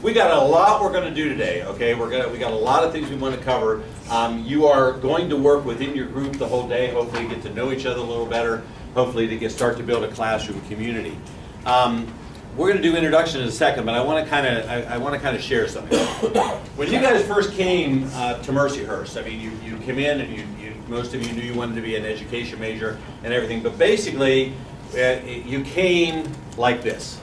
We got a lot we're going to do today, okay? We got a lot of things we want to cover. You are going to work within your group the whole day, hopefully get to know each other a little better, hopefully to start to build a classroom community. We're going to do introduction in a second, but I want to kind of share something. When you guys first came to Mercyhurst, I mean, you came in and most of you knew you wanted to be an education major and everything, but basically you came like this,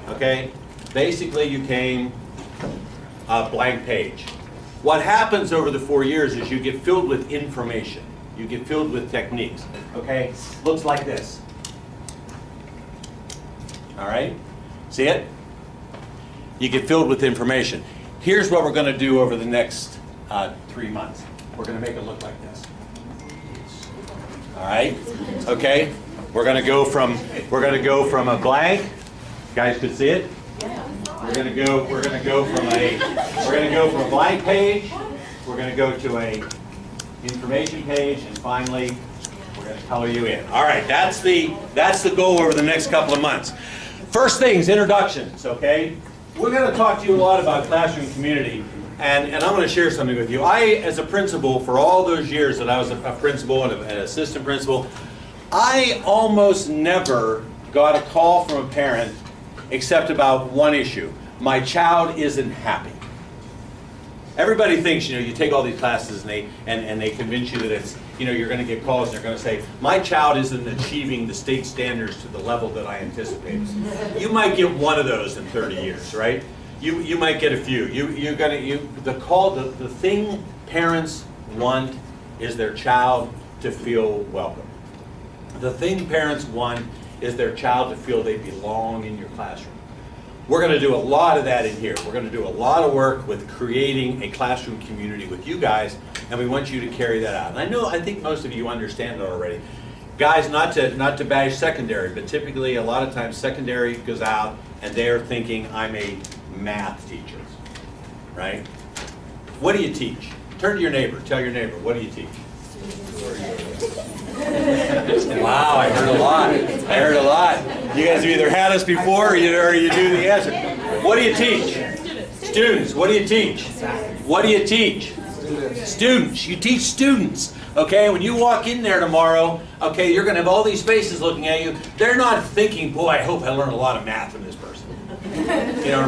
okay? Basically you came a blank page. What happens over the 4 years is you get filled with information. You get filled with techniques, okay? Looks like this. All right? See it? You get filled with information. Here's what we're going to do over the next 3 months. We're going to make it look like this. All right? Okay? We're going to go from a blank. You guys could see it? We're going to go from a blank page. We're going to go to a information page, and finally we're going to color you in. All right, that's the goal over the next couple of months. First things, introductions, okay? We're going to talk to you a lot about classroom community, and I'm going to share something with you. I, as a principal, for all those years that I was a principal and an assistant principal, I almost never got a call from a parent except about one issue. My child isn't happy. Everybody thinks, you take all these classes and they convince you that it's, you're going to get calls and they're going to say, my child isn't achieving the state standards to the level that I anticipated. You might get one of those in 30 years, right? You might get a few. The thing parents want is their child to feel welcome. The thing parents want is their child to feel they belong in your classroom. We're going to do a lot of that in here. We're going to do a lot of work with creating a classroom community with you guys, and we want you to carry that out. And I think most of you understand it already. Guys, not to bash secondary, but typically a lot of times secondary goes out and they're thinking, I'm a math teacher, right? What do you teach? Turn to your neighbor. Tell your neighbor, what do you teach? Wow, I heard a lot. You guys have either had us before or you do the answer. What do you teach? Students. What do you teach? What do you teach? Students. You teach students. Okay, when you walk in there tomorrow, okay, you're going to have all these faces looking at you. They're not thinking, boy, I hope I learn a lot of math from this person.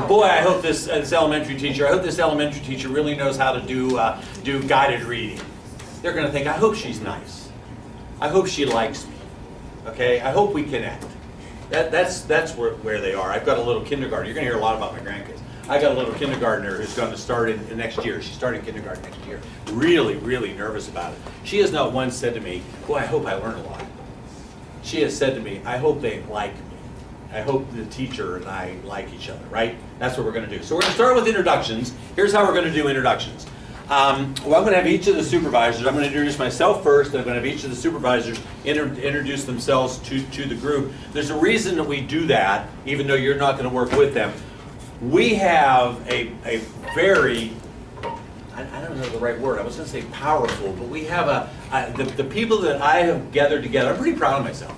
Boy, I hope this elementary teacher really knows how to do guided reading. They're going to think, I hope she's nice. I hope she likes me. Okay, I hope we connect. That's where they are. I've got a little kindergarten. You're going to hear a lot about my grandkids. I got a little kindergartner who's going to start in next year. She's starting kindergarten next year. Really, really nervous about it. She has not once said to me, boy, I hope I learn a lot. She has said to me, I hope they like me. I hope the teacher and I like each other, right? That's what we're going to do. So we're going to start with introductions. Here's how we're going to do introductions. I'm going to have each of the supervisors, I'm going to introduce myself first, and I'm going to have each of the supervisors introduce themselves to the group. There's a reason that we do that, even though you're not going to work with them. We have a very, I don't know the right word, I was going to say powerful, but we have the people that I have gathered together. I'm pretty proud of myself,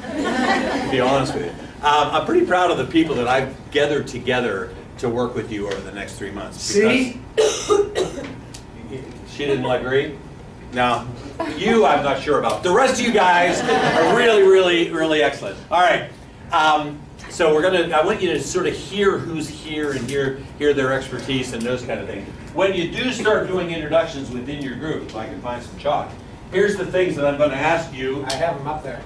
to be honest with you. I'm pretty proud of the people that I've gathered together to work with you over the next 3 months. See? She didn't agree? No. You, I'm not sure about. The rest of you guys are really, really, really excellent. All right. So I want you to sort of hear who's here and hear their expertise and those kind of things. When you do start doing introductions within your group, if I can find some chalk, here's the things that I'm going to ask you. I have them up there.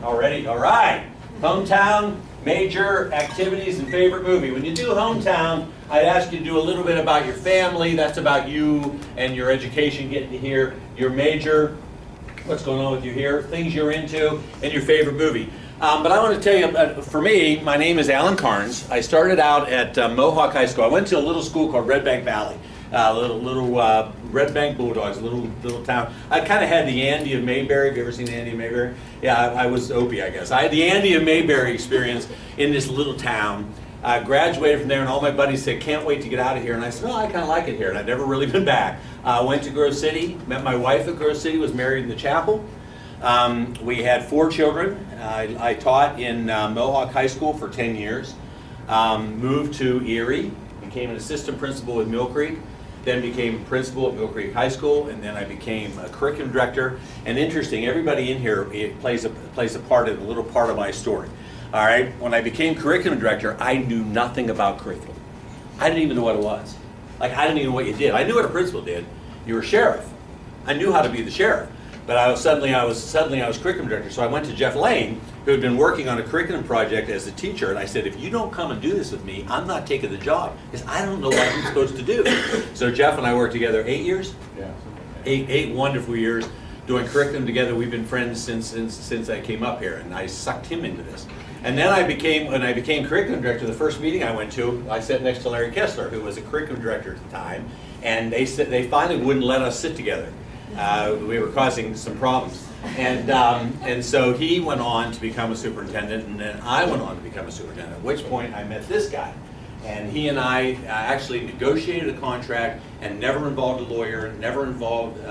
Already? All right. Hometown, major, activities, and favorite movie. When you do hometown, I'd ask you to do a little bit about your family. That's about you and your education, getting to hear your major, what's going on with you here, things you're into, and your favorite movie. But I want to tell you, for me, my name is Alan Carnes. I started out at Mohawk High School. I went to a little school called Red Bank Valley. Little Red Bank Bulldogs, little town. I kind of had the Andy of Mayberry. Have you ever seen Andy of Mayberry? Yeah, I was Opie, I guess. I had the Andy of Mayberry experience in this little town. I graduated from there, and all my buddies said, can't wait to get out of here. And I said, oh, I kind of like it here, and I've never really been back. Went to Grove City, met my wife at Grove City, was married in the chapel. We had 4 children. I taught in Mohawk High School for 10 years. Moved to Erie, became an assistant principal at Mill Creek, then became principal at Mill Creek High School, and then I became a curriculum director. And interesting, everybody in here plays a part in a little part of my story. All right, when I became curriculum director, I knew nothing about curriculum. I didn't even know what it was. Like, I didn't even know what you did. I knew what a principal did. You were sheriff. I knew how to be the sheriff. But I was curriculum director. So I went to Jeff Lane, who had been working on a curriculum project as a teacher, and I said, if you don't come and do this with me, I'm not taking the job, because I don't know what I'm supposed to do. So Jeff and I worked together 8 years? Yeah. Eight wonderful years doing curriculum together. We've been friends since I came up here, and I sucked him into this. And then when I became curriculum director, the first meeting I went to, I sat next to Larry Kessler, who was a curriculum director at the time, and they finally wouldn't let us sit together. We were causing some problems. And so he went on to become a superintendent, and then I went on to become a superintendent, at which point I met this guy. And he and I actually negotiated a contract and never involved a lawyer, never involved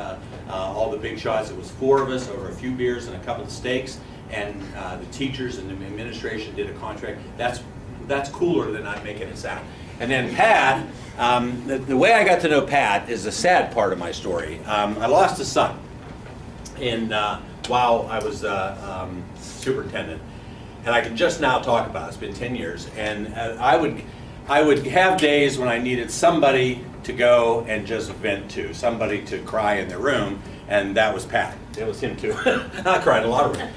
all the big shots. It was 4 of us over a few beers and a couple of steaks, and the teachers and the administration did a contract. That's cooler than I'm making it sound. And then Pat, the way I got to know Pat is a sad part of my story. I lost a son while I was superintendent, and I can just now talk about it. It's been 10 years, and I would have days when I needed somebody to go and just vent to, somebody to cry in their room, and that was Pat. It was him too. I cried a lot of rooms.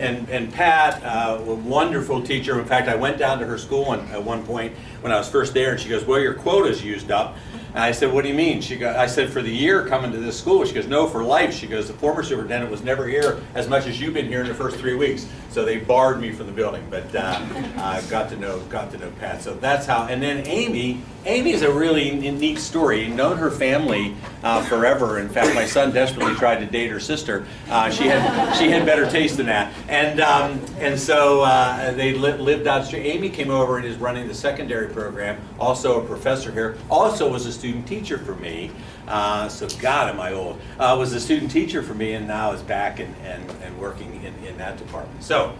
And Pat, a wonderful teacher. In fact, I went down to her school at one point when I was first there, and she goes, well, your quota's used up. And I said, what do you mean? I said, for the year coming to this school. She goes, no, for life. She goes, the former superintendent was never here as much as you've been here in the first 3 weeks. So they barred me from the building. But I got to know Pat. So that's how. And then Amy's a really neat story. I've known her family forever. In fact, my son desperately tried to date her sister. She had better taste than that. And so they lived downstream. Amy came over and is running the secondary program. Also a professor here. Also was a student teacher for me. So God, am I old? Was a student teacher for me, and now is back and working in that department. So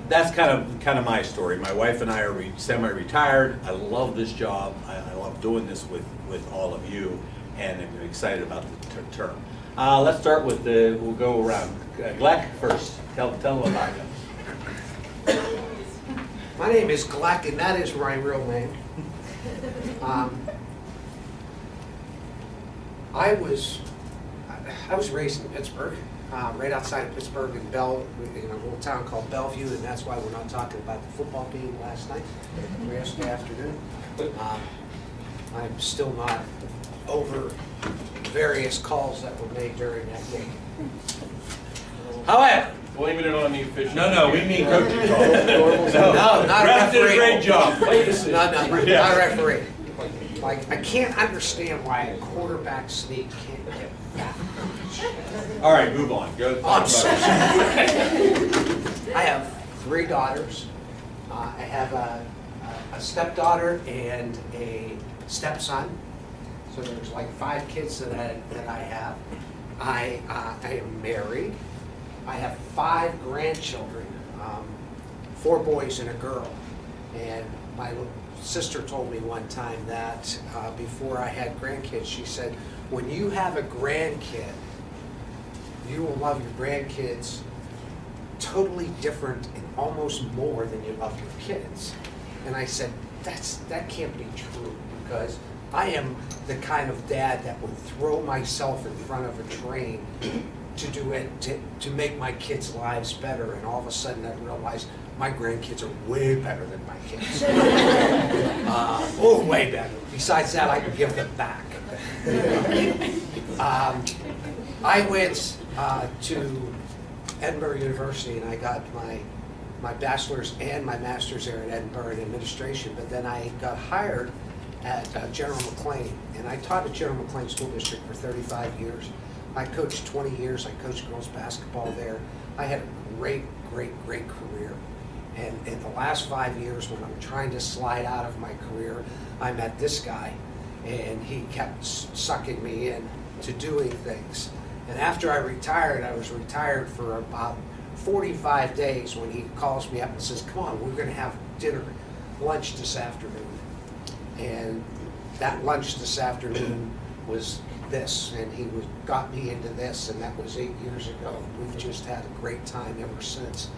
that's kind of my story. My wife and I are semi-retired. I love this job. I love doing this with all of you, and I'm excited about the term. Let's start with we'll go around. Gleck first. Tell them about you. My name is Gleck, and that is my real name. I was raised in Pittsburgh, right outside of Pittsburgh in a little town called Bellevue, and that's why we're not talking about the football game last night, or yesterday afternoon. I'm still not over various calls that were made during that game. However, Blaming it on the official. no, we mean coaching calls. No, not a Ref did a referee. great job. No, not a referee. Like, I can't understand why a quarterback sneak can't get back. All right, move on. Go. I'm so sorry. I have 3 daughters. I have a stepdaughter and a stepson. So there's like 5 kids that I have. I am married. I have 5 grandchildren, 4 boys and a girl. And my sister told me one time that before I had grandkids, she said, when you have a grandkid, you will love your grandkids totally different and almost more than you love your kids. And I said, that can't be true, because I am the kind of dad that would throw myself in front of a train to do it, to make my kids' lives better. And all of a sudden I realized my grandkids are way better than my kids. Way better. Besides that, I can give them back. I went to Edinburgh University, and I got my bachelor's and my master's there at Edinburgh in administration, but then I got hired at General McLean, and I taught at General McLean School District for 35 years. I coached 20 years. I coached girls basketball there. I had a great career. And in the last 5 years, when I'm trying to slide out of my career, I met this guy, and he kept sucking me in to doing things. And after I retired, I was retired for about 45 days when he calls me up and says, come on, we're going to have lunch this afternoon. And that lunch this afternoon was this, and he got me into this, and that was 8 years ago. We've just had a great time ever since.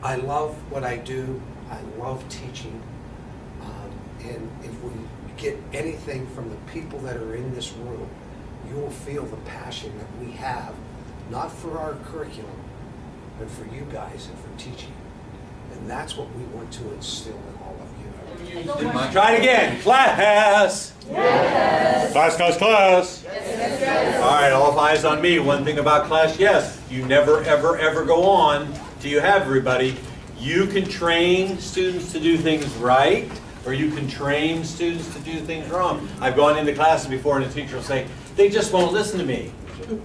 I love what I do. I love teaching. And if we get anything from the people that are in this room, you will feel the passion that we have, not for our curriculum, but for you guys and for teaching. And that's what we want to instill in all of you. Try it again. Class. Yes. Class, class, class. Yes. All right, all eyes on me. One thing about class, yes. You never, ever, ever go on till you have everybody. You can train students to do things right, or you can train students to do things wrong. I've gone into classes before and the teacher will say, they just won't listen to me.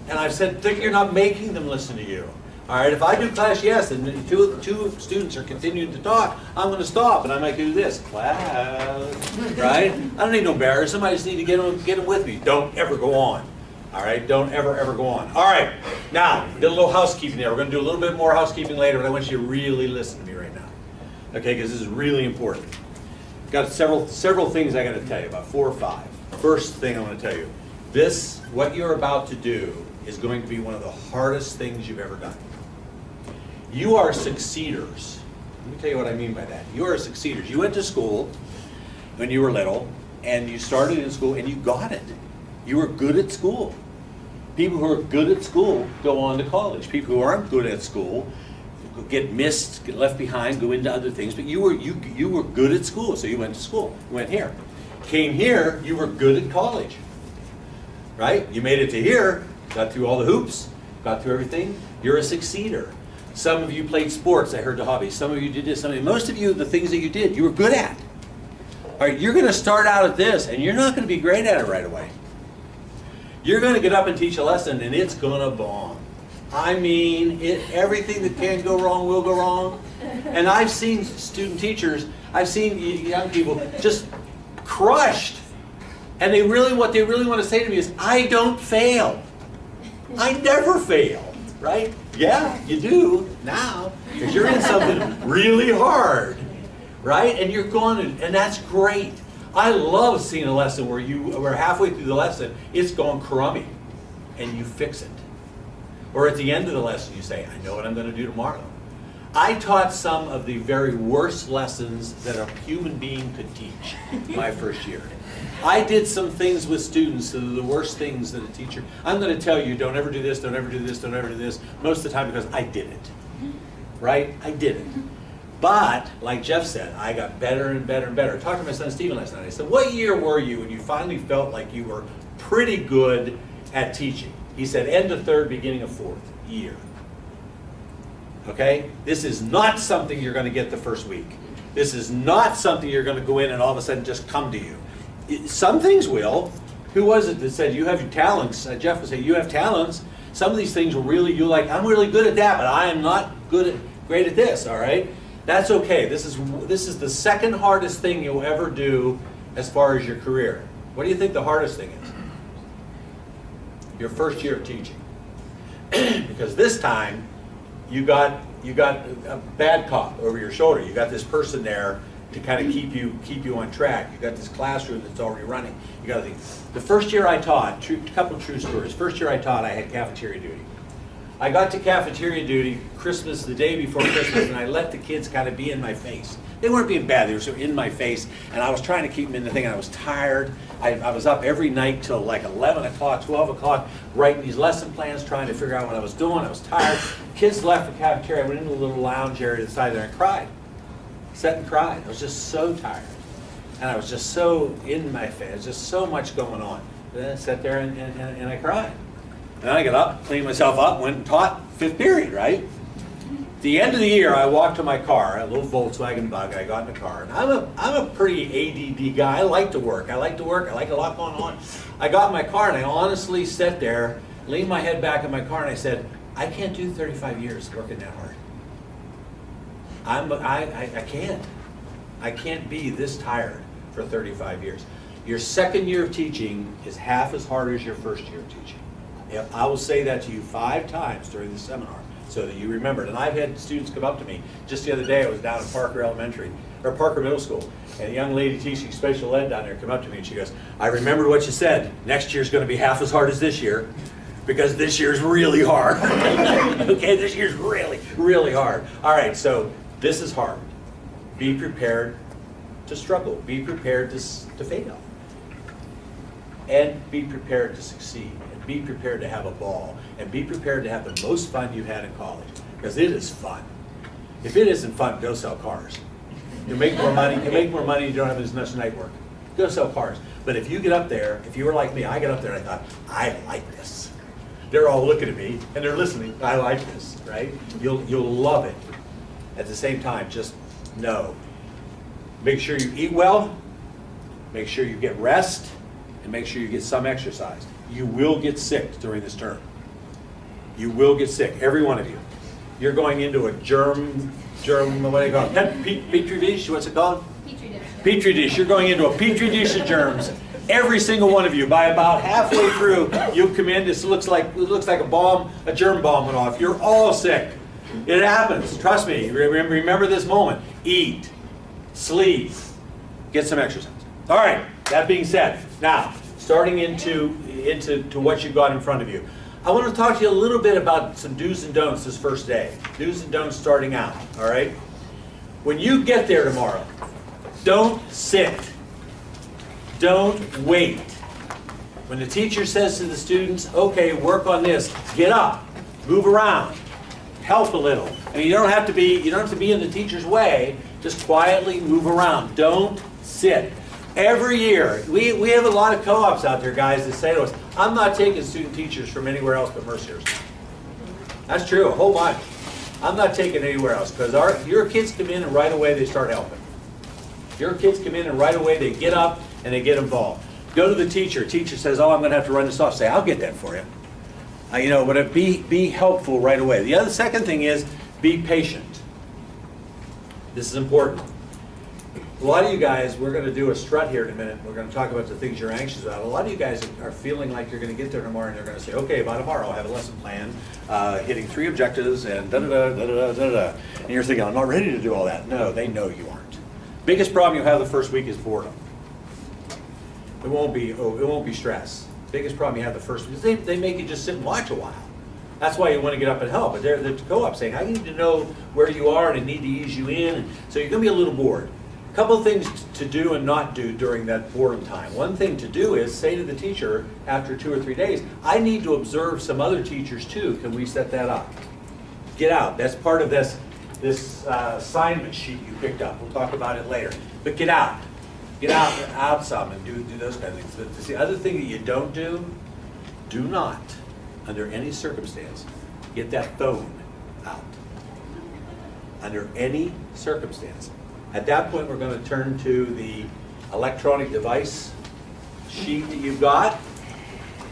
And I've said, you're not making them listen to you. All right, if I do class yes, and two students are continuing to talk, I'm going to stop and I might do this, class, right? I don't need no barriers. Somebody just need to get them with me. Don't ever go on. All right, don't ever, ever go on. All right, now, did a little housekeeping there. We're going to do a little bit more housekeeping later, but I want you to really listen to me right now. Okay, because this is really important. Got several things I got to tell you, about 4 or 5. First thing I want to tell you, what you're about to do is going to be one of the hardest things you've ever done. You are succeeders. Let me tell you what I mean by that. You are succeeders. You went to school when you were little, and you started in school, and you got it. You were good at school. People who are good at school go on to college. People who aren't good at school get missed, get left behind, go into other things. But you were good at school, so you went to school. You went here. Came here, you were good at college. Right? You made it to here, got through all the hoops, got through everything. You're a succeeder. Some of you played sports, I heard the hobbies. Some of you did this, most of you, the things that you did, you were good at. All right, you're going to start out at this, and you're not going to be great at it right away. You're going to get up and teach a lesson, and it's going to bomb. I mean, everything that can go wrong will go wrong. And I've seen student teachers, I've seen young people just crushed. And what they really want to say to me is, I don't fail. I never fail, right? Yeah, you do now, because you're in something really hard, right? And you're going, and that's great. I love seeing a lesson where we're halfway through the lesson, it's going crummy, and you fix it. Or at the end of the lesson, you say, I know what I'm going to do tomorrow. I taught some of the very worst lessons that a human being could teach my first year. I did some things with students that are the worst things that a teacher, I'm going to tell you, don't ever do this, don't ever do this, don't ever do this, most of the time because I did it, right? I did it. But, like Jeff said, I got better and better and better. I talked to my son Stephen last night. I said, what year were you when you finally felt like you were pretty good at teaching? He said, end of 3rd, beginning of 4th year. Okay? This is not something you're going to get the first week. This is not something you're going to go in and all of a sudden just come to you. Some things will. Who was it that said you have talents? Jeff would say you have talents. Some of these things will really, you're like, I'm really good at that, but I am not great at this, all right? That's okay. This is the second hardest thing you'll ever do as far as your career. What do you think the hardest thing is? Your first year of teaching. Because this time, you got a bad cop over your shoulder. You got this person there to kind of keep you on track. You got this classroom that's already running. You got to think. The first year I taught, a couple true stories. First year I taught, I had cafeteria duty. I got to cafeteria duty Christmas, the day before Christmas, and I let the kids kind of be in my face. They weren't being bad, they were sort of in my face, and I was trying to keep them in the thing, and I was tired. I was up every night till like 11 o'clock, 12 o'clock, writing these lesson plans, trying to figure out what I was doing. I was tired. Kids left the cafeteria. I went into a little lounge area to the side there and cried. Sat and cried. I was just so tired. And I was just so in my face. There was just so much going on. And then I sat there and I cried. And then I got up, cleaned myself up, went and taught 5th period, right? At the end of the year, I walked to my car, a little Volkswagen Bug. I got in the car, and I'm a pretty ADD guy. I like to work. I like a lot going on. I got in my car, and I honestly sat there, leaned my head back in my car, and I said, I can't do 35 years working that hard. I can't. I can't be this tired for 35 years. Your second year of teaching is half as hard as your first year of teaching. I will say that to you 5 times during the seminar so that you remember it. And I've had students come up to me. Just the other day, I was down at Parker Elementary, or Parker Middle School, and a young lady teaching special ed down there came up to me and she goes, I remembered what you said. Next year's going to be half as hard as this year because this year's really hard. Okay, this year's really, really hard. All right, so this is hard. Be prepared to struggle. Be prepared to fail. And be prepared to succeed. And be prepared to have a ball. And be prepared to have the most fun you had in college. Because it is fun. If it isn't fun, go sell cars. You make more money, you don't have as much night work. Go sell cars. But if you get up there, if you were like me, I get up there and I thought, I like this. They're all looking at me and they're listening. I like this, right? You'll love it. At the same time, just know. Make sure you eat well, make sure you get rest, and make sure you get some exercise. You will get sick during this term. You will get sick, every one of you. You're going into a germ, what do you call it? Petri dish, what's it called? Petri dish. Petri dish. You're going into a petri dish of germs. Every single one of you. By about halfway through, you'll come in. This looks like a bomb, a germ bomb went off. You're all sick. It happens. Trust me. Remember this moment. Eat, sleep, get some exercise. All right. That being said, now starting into what you've got in front of you. I want to talk to you a little bit about some do's and don'ts this first day. Do's and don'ts starting out, all right? When you get there tomorrow, don't sit. Don't wait. When the teacher says to the students, okay, work on this, get up, move around, help a little. I mean, you don't have to be in the teacher's way, just quietly move around. Don't sit. Every year, we have a lot of co-ops out there, guys, that say to us, I'm not taking student teachers from anywhere else but Mercyhurst. That's true, a whole bunch. I'm not taking anywhere else, because your kids come in and right away they start helping. Your kids come in and right away they get up and they get involved. Go to the teacher. Teacher says, oh, I'm going to have to run this off. Say, I'll get that for you. But be helpful right away. The second thing is, be patient. This is important. A lot of you guys, we're going to do a strut here in a minute. We're going to talk about the things you're anxious about. A lot of you guys are feeling like you're going to get there tomorrow and they're going to say, okay, by tomorrow I'll have a lesson plan, hitting 3 objectives and da-da-da, da-da-da, da-da-da. And you're thinking, I'm not ready to do all that. No, they know you aren't. Biggest problem you have the first week is boredom. It won't be stress. Biggest problem you have the first week is they make you just sit and watch a while. That's why you want to get up and help. But they're the co-op saying, I need to know where you are and I need to ease you in. And so you're going to be a little bored. A couple of things to do and not do during that boredom time. One thing to do is say to the teacher after 2 or 3 days, I need to observe some other teachers too. Can we set that up? Get out. That's part of this assignment sheet you picked up. We'll talk about it later. But get out. Get out some and do those kind of things. But the other thing that you don't do not, under any circumstance, get that phone out. Under any circumstance. At that point, we're going to turn to the electronic device sheet that you've got.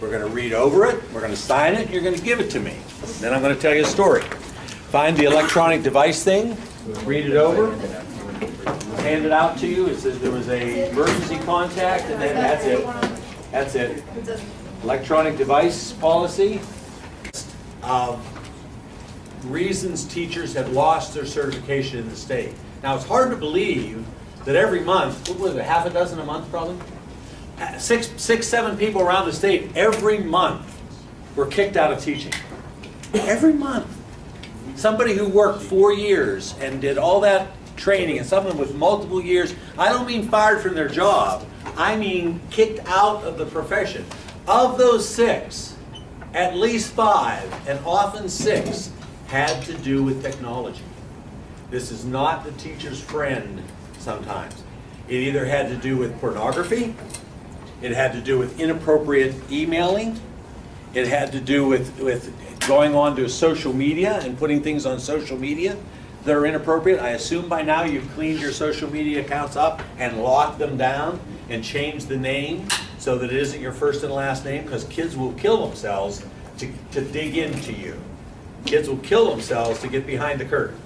We're going to read over it. We're going to sign it. And you're going to give it to me. Then I'm going to tell you a story. Find the electronic device thing. Read it over. Hand it out to you. It says there was a emergency contact, and then that's it. That's it. Electronic device policy. Reasons teachers have lost their certification in the state. Now, it's hard to believe that every month, what was it, half a dozen a month probably? 7 people around the state every month were kicked out of teaching. Every month. Somebody who worked 4 years and did all that training, and some of them with multiple years, I don't mean fired from their job, I mean kicked out of the profession. Of those 6, at least 5, and often 6, had to do with technology. This is not the teacher's friend sometimes. It either had to do with pornography, it had to do with inappropriate emailing, it had to do with going on to social media and putting things on social media that are inappropriate. I assume by now you've cleaned your social media accounts up and locked them down and changed the name so that it isn't your first and last name, because kids will kill themselves to dig into you. Kids will kill themselves to get behind the curtain.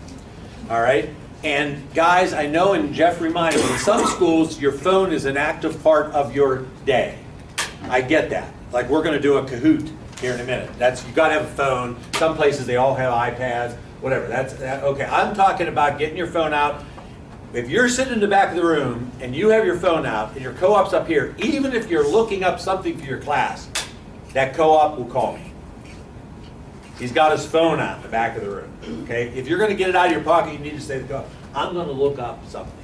All right? And guys, I know, and Jeff reminded me, in some schools, your phone is an active part of your day. I get that. Like we're going to do a Kahoot here in a minute. You gotta have a phone. Some places, they all have iPads, whatever. Okay, I'm talking about getting your phone out. If you're sitting in the back of the room and you have your phone out and your co-op's up here, even if you're looking up something for your class, that co-op will call me. He's got his phone out in the back of the room, okay? If you're gonna get it out of your pocket, you need to say to the co-op, I'm gonna look up something,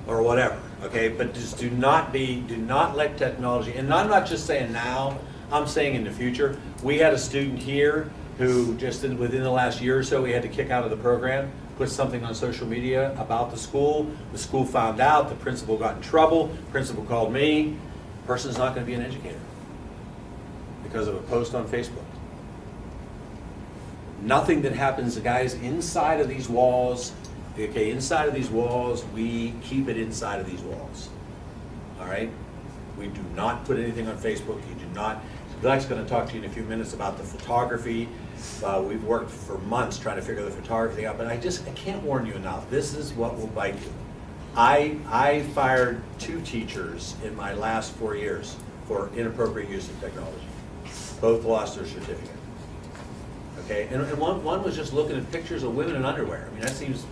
or whatever, okay? But just do not let technology, and I'm not just saying now, I'm saying in the future. We had a student here who within the last year or so, we had to kick out of the program, put something on social media about the school found out, the principal got in trouble, principal called me, person's not gonna be an educator because of a post on Facebook. Nothing that happens, guys, inside of these walls, okay, inside of these walls, we keep it inside of these walls, all right? We do not put anything on Facebook. You do not. Greg's going to talk to you in a few minutes about the photography. We've worked for months trying to figure the photography out, but I can't warn you enough. This is what will bite you. I fired 2 teachers in my last 4 years for inappropriate use of technology. Both lost their certificate. Okay, and one was just looking at pictures of women in underwear. I mean, that seems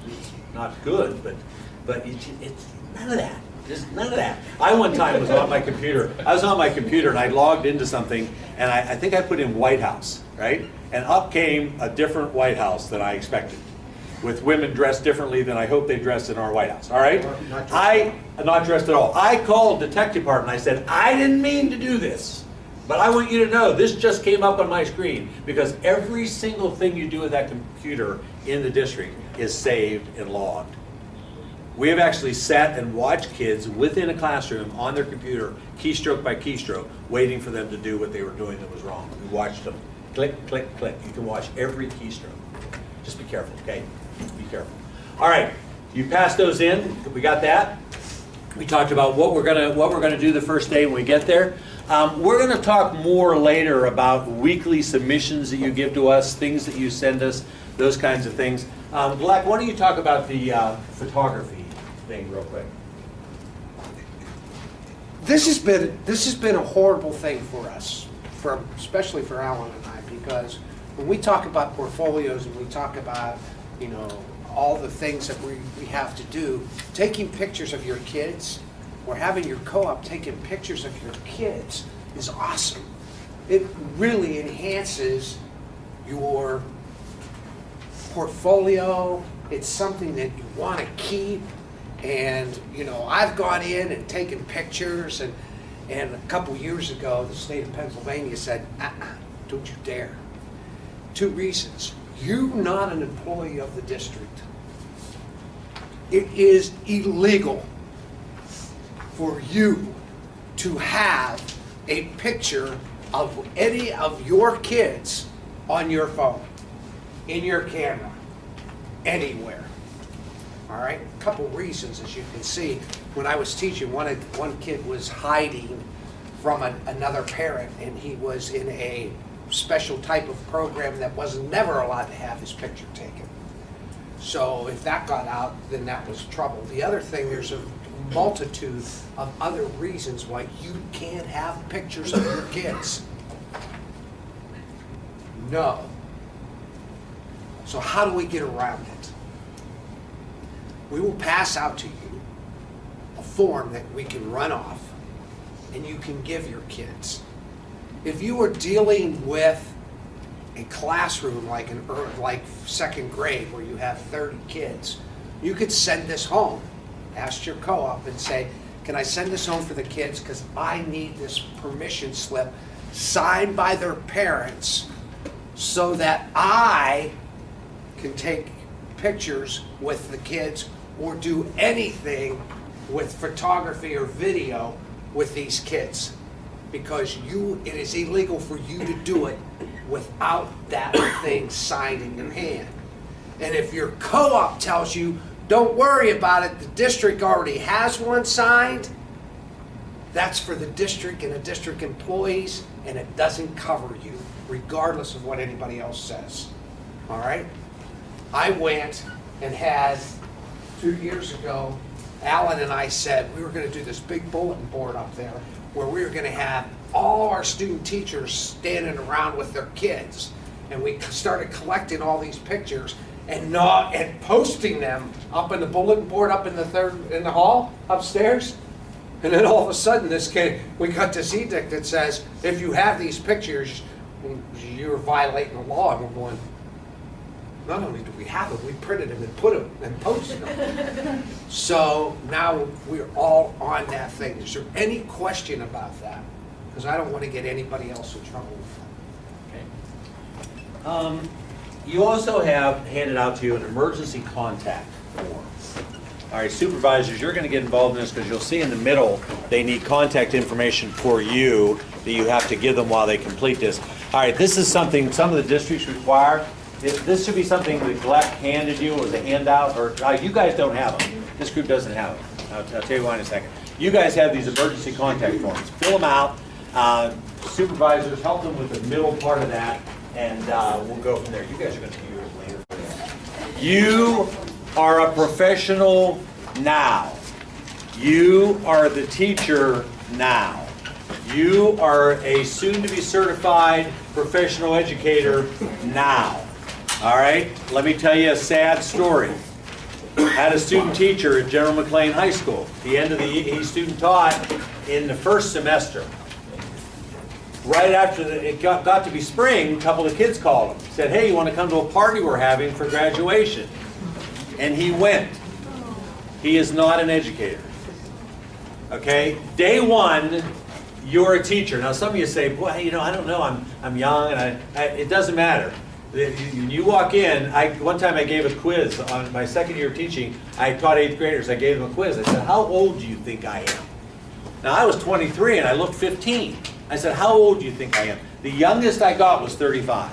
not good, but it's none of that. There's none of that. I one time was on my computer. I was on my computer and I logged into something, and I think I put in White House, right? And up came a different White House than I expected, with women dressed differently than I hope they dressed in our White House. All right? Not dressed at all. I called the tech department. I said, I didn't mean to do this. But I want you to know, this just came up on my screen, because every single thing you do with that computer in the district is saved and logged. We have actually sat and watched kids within a classroom on their computer, keystroke by keystroke, waiting for them to do what they were doing that was wrong. We watched them click, click, click. You can watch every keystroke. Just be careful, okay? Be careful. All right, you passed those in. We got that. We talked about what we're gonna do the first day when we get there. We're going to talk more later about weekly submissions that you give to us, things that you send us, those kinds of things. Black, why don't you talk about the photography thing real quick? This has been a horrible thing for us, especially for Alan and I, because when we talk about portfolios and we talk about, all the things that we have to do, taking pictures of your kids, or having your co-op taking pictures of your kids is awesome. It really enhances your portfolio. It's something that you want to keep. And, I've gone in and taken pictures, and a couple years ago, the state of Pennsylvania said, don't you dare. 2 reasons. You're not an employee of the district. It is illegal for you to have a picture of any of your kids on your phone, in your camera, anywhere. All right, a couple reasons, as you can see. When I was teaching, one kid was hiding from another parent, and he was in a special type of program that was never allowed to have his picture taken. So if that got out, then that was trouble. The other thing, there's a multitude of other reasons why you can't have pictures of your kids. No. So how do we get around it? We will pass out to you a form that we can run off, and you can give your kids. If you are dealing with a classroom like second grade where you have 30 kids, you could send this home. Ask your co-op and say, can I send this home for the kids because I need this permission slip signed by their parents so that I can take pictures with the kids or do anything with photography or video with these kids, because it is illegal for you to do it without that thing signed in your hand. And if your co-op tells you, don't worry about it, the district already has one signed, that's for the district and the district employees, and it doesn't cover you, regardless of what anybody else says. All right? I went and had, 2 years ago, Alan and I said we were going to do this big bulletin board up there where we were going to have all our student teachers standing around with their kids. And we started collecting all these pictures and posting them up in the bulletin board up in the hall upstairs. And then all of a sudden we got this edict that says, if you have these pictures, you're violating the law. And we're going, not only do we have them, we printed them and put them and posted them. So now we're all on that thing. Is there any question about that? Because I don't want to get anybody else in trouble with that. You also have handed out to you an emergency contact form. All right, supervisors, you're going to get involved in this because you'll see in the middle they need contact information for you that you have to give them while they complete this. All right, this is something some of the districts require. This should be something that Gleck handed you as a handout, or you guys don't have them. This group doesn't have them. I'll tell you why in a second. You guys have these emergency contact forms. Fill them out. Supervisors, help them with the middle part of that, and we'll go from there. You guys are going to do yours later. You are a professional now. You are the teacher now. You are a soon-to-be certified professional educator now. All right, let me tell you a sad story. I had a student teacher at General McLean High School. At the end of he student taught in the first semester. Right after it got to be spring, a couple of kids called him. Said, hey, you want to come to a party we're having for graduation? And he went. He is not an educator. Okay? Day one, you're a teacher. Now some of you say, boy, I don't know, I'm young, and it doesn't matter. You walk in, one time I gave a quiz on my second year of teaching. I taught 8th graders. I gave them a quiz. I said, how old do you think I am? Now I was 23 and I looked 15. I said, how old do you think I am? The youngest I got was 35.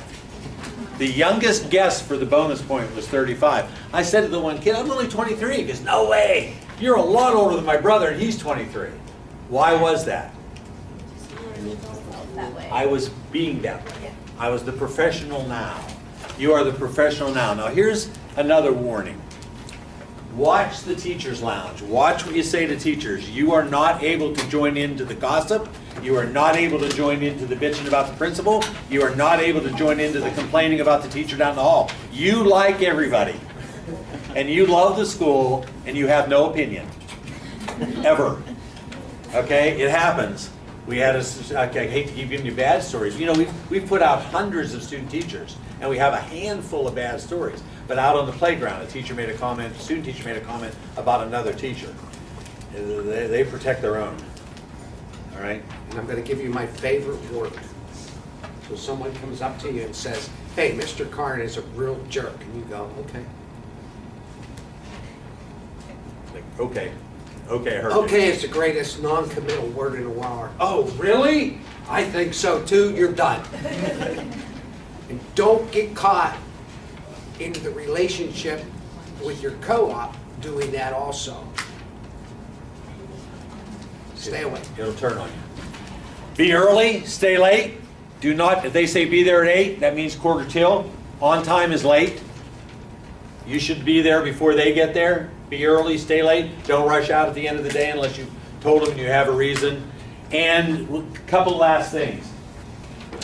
The youngest guess for the bonus point was 35. I said to the one kid, I'm only 23. He goes, no way. You're a lot older than my brother and he's 23. Why was that? I was being that way. I was the professional now. You are the professional now. Now here's another warning. Watch the teacher's lounge. Watch what you say to teachers. You are not able to join into the gossip. You are not able to join into the bitching about the principal. You are not able to join into the complaining about the teacher down the hall. You like everybody. And you love the school and you have no opinion. Ever. Okay? It happens. We had I hate to keep giving you bad stories. We've put out hundreds of student teachers, and we have a handful of bad stories. But out on the playground, a student teacher made a comment about another teacher. They protect their own. All right? And I'm going to give you my favorite word. So someone comes up to you and says, hey, Mr. Karn is a real jerk. And you go, okay. Like, okay. Okay, I heard you. Okay is the greatest non-committal word in the world. Oh, really? I think so too. You're done. And don't get caught into the relationship with your co-op doing that also. Stay away. It'll turn on you. Be early, stay late. Do not, if they say be there at 8, that means quarter till. On time is late. You should be there before they get there. Be early, stay late. Don't rush out at the end of the day unless you told them you have a reason. And a couple last things.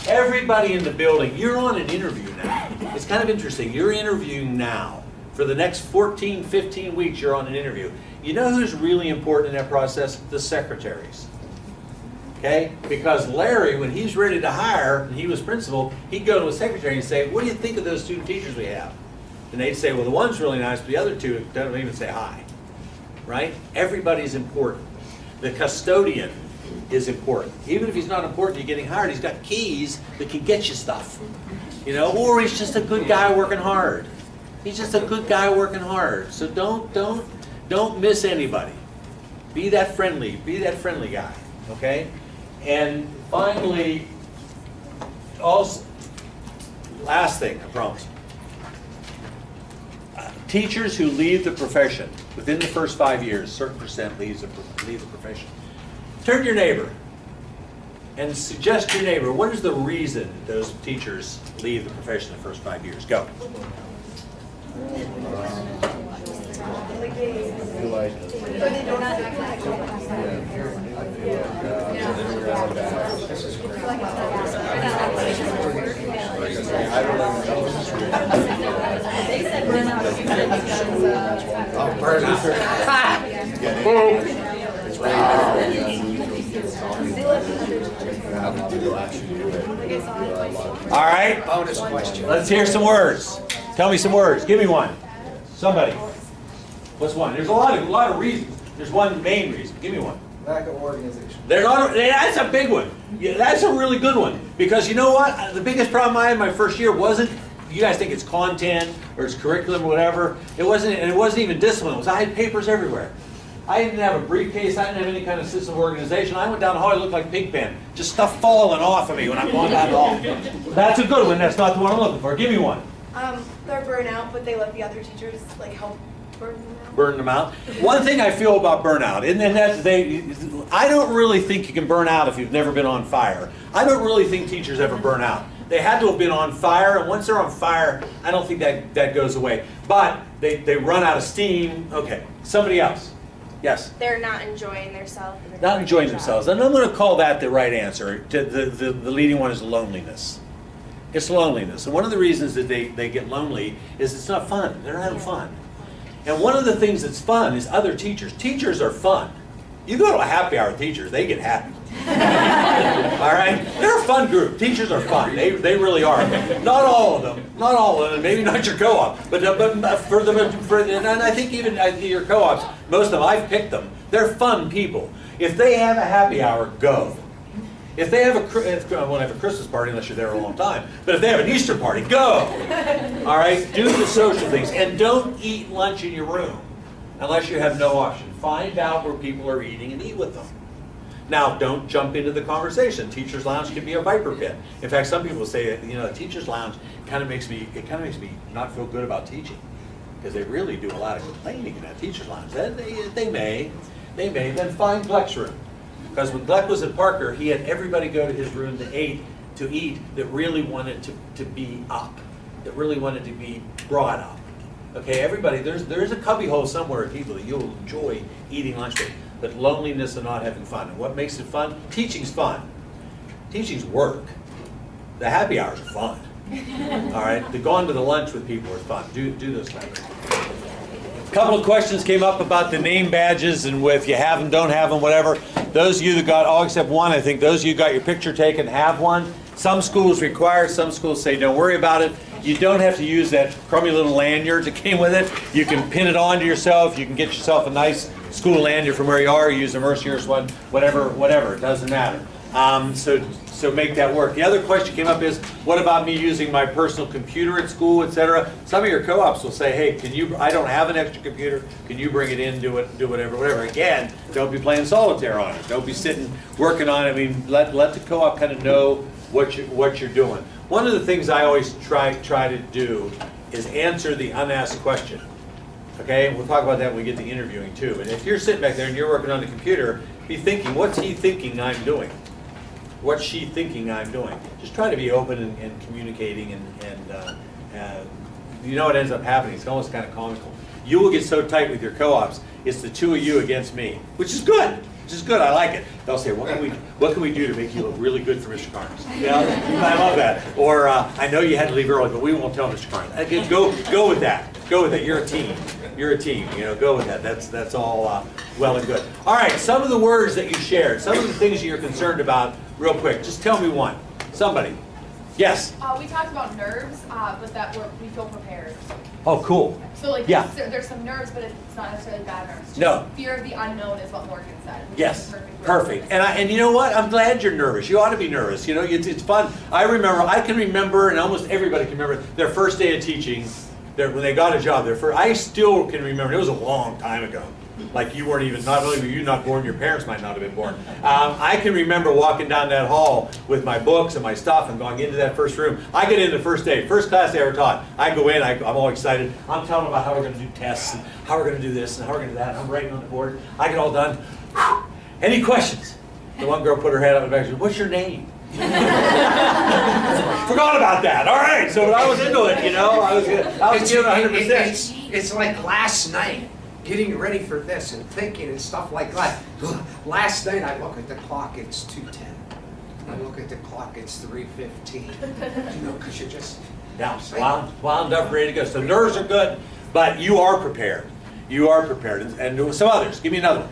Everybody in the building, you're on an interview now. It's kind of interesting. You're interviewing now. For the next 14, 15 weeks, you're on an interview. You know who's really important in that process? The secretaries. Okay? Because Larry, when he's ready to hire, and he was principal, he'd go to a secretary and say, what do you think of those student teachers we have? And they'd say, well, the one's really nice, but the other two don't even say hi. Right? Everybody's important. The custodian is important. Even if he's not important, you're getting hired, he's got keys that can get you stuff. Or he's just a good guy working hard. He's just a good guy working hard. So don't miss anybody. Be that friendly guy. Okay? And finally, also, last thing, I promise. Teachers who leave the profession, within the first 5 years, a certain percent leave the profession. Turn to your neighbor and suggest to your neighbor, what is the reason those teachers leave the profession in the first 5 years? Go. Like they, I feel like, but they don't have to. I don't know. They said burnout is because Oh, burnout. It's really difficult. All right, Bonus question. let's hear some words. Tell me some words. Give me one. Somebody. What's one? There's a lot of reasons. There's one main reason. Give me one. Lack of organization. That's a big one. Yeah, that's a really good one. Because you know what? The biggest problem I had in my first year wasn't, you guys think it's content or it's curriculum or whatever. It wasn't, and it wasn't even discipline. It was, I had papers everywhere. I didn't have a briefcase. I didn't have any kind of system of organization. I went down the hall, I looked like Pigpen. Just stuff falling off of me when I'm going down the hall. That's a good one. That's not the one I'm looking for. Give me one. they're burnout, but they let the other teachers like help burn them out. Burn them out. One thing I feel about burnout, and that I don't really think you can burn out if you've never been on fire. I don't really think teachers ever burn out. They had to have been on fire, and once they're on fire, I don't think that goes away. But they run out of steam. Okay, somebody else. Yes? They're not enjoying themselves. Not enjoying themselves. And I'm going to call that the right answer. The leading one is loneliness. It's loneliness. And one of the reasons that they get lonely is it's not fun. They're not having fun. And one of the things that's fun is other teachers. Teachers are fun. You go to a happy hour with teachers, they get happy. All right? They're a fun group. Teachers are fun. They really are. Not all of them. Not all of them. Maybe not your co-op. But and I think even your co-ops, most of them, I've picked them. They're fun people. If they have a happy hour, go. If they have won't have a Christmas party unless you're there a long time. But if they have an Easter party, go. All right? Do the social things. And don't eat lunch in your room unless you have no option. Find out where people are eating and eat with them. Now, don't jump into the conversation. Teacher's lounge can be a viper pit. In fact, some people say, a teacher's lounge kind of makes me not feel good about teaching, because they really do a lot of complaining in that teacher's lounge. They may. Then find Gleck's room, because when Gleck was at Parker, he had everybody go to his room to eat that really wanted to be up, that really wanted to be brought up. Okay, everybody, there's a cubbyhole somewhere of people that you'll enjoy eating lunch with. But loneliness and not having fun. And what makes it fun? Teaching's fun. Teaching's work. The happy hours are fun. All right? The going to the lunch with people is fun. Do those things. A couple of questions came up about the name badges and if you have them, don't have them, whatever. Those of you that got, all except one, I think, those of you who got your picture taken have one. Some schools require, some schools say don't worry about it. You don't have to use that crummy little lanyard that came with it. You can pin it onto yourself. You can get yourself a nice school lanyard from where you are. Use a Mercyhurst one, whatever. It doesn't matter. So make that work. The other question came up is, what about me using my personal computer at school, etc.? Some of your co-ops will say, hey, I don't have an extra computer. Can you bring it in, do whatever. Again, don't be playing solitaire on it. Don't be sitting working on it. I mean, let the co-op kind of know what you're doing. One of the things I always try to do is answer the unasked question. Okay, and we'll talk about that when we get to interviewing too. And if you're sitting back there and you're working on the computer, be thinking, what's he thinking I'm doing? What's she thinking I'm doing? Just try to be open and communicating, and you know what ends up happening. It's almost kind of comical. You will get so tight with your co-ops, it's the two of you against me, which is good. I like it. They'll say, what can we do to make you look really good for Mr. Carnes? Yeah, I love that. Or, I know you had to leave early, but we won't tell Mr. Carnes. Go with that. Go with it. You're a team. Go with that. That's all well and good. All right, some of the words that you shared, some of the things that you're concerned about, real quick. Just tell me one. Somebody. Yes? We talked about nerves, but that we feel prepared. Oh, cool. So Yeah. there's some nerves, but it's not necessarily bad nerves. Just No. Fear of the unknown is what Morgan said. which Yes, is perfect. perfect. And you know what? I'm glad you're nervous. You ought to be nervous. It's fun. I can remember, and almost everybody can remember, their first day of teaching, when they got a job. I still can remember. It was a long time ago. Like you weren't even, not only were you not born, your parents might not have been born. I can remember walking down that hall with my books and my stuff and going into that first room. I get in the first day, first class they ever taught. I go in, I'm all excited. I'm telling them about how we're going to do tests and how we're going to do this and how we're going to do that. And I'm writing on the board. I get all done. Any questions? The one girl put her head up and back and said, what's your name? Forgot about that. All right. So when I was into it, I was giving 100%. It's like last night. getting ready for this and thinking and stuff like that. Last night I look at the clock, it's 2:10. I look at the clock, it's 3:15. You know, because you're just... Yeah, wound up, ready to go. So nerves are good, but you are prepared. You are prepared. And some others. Give me another one.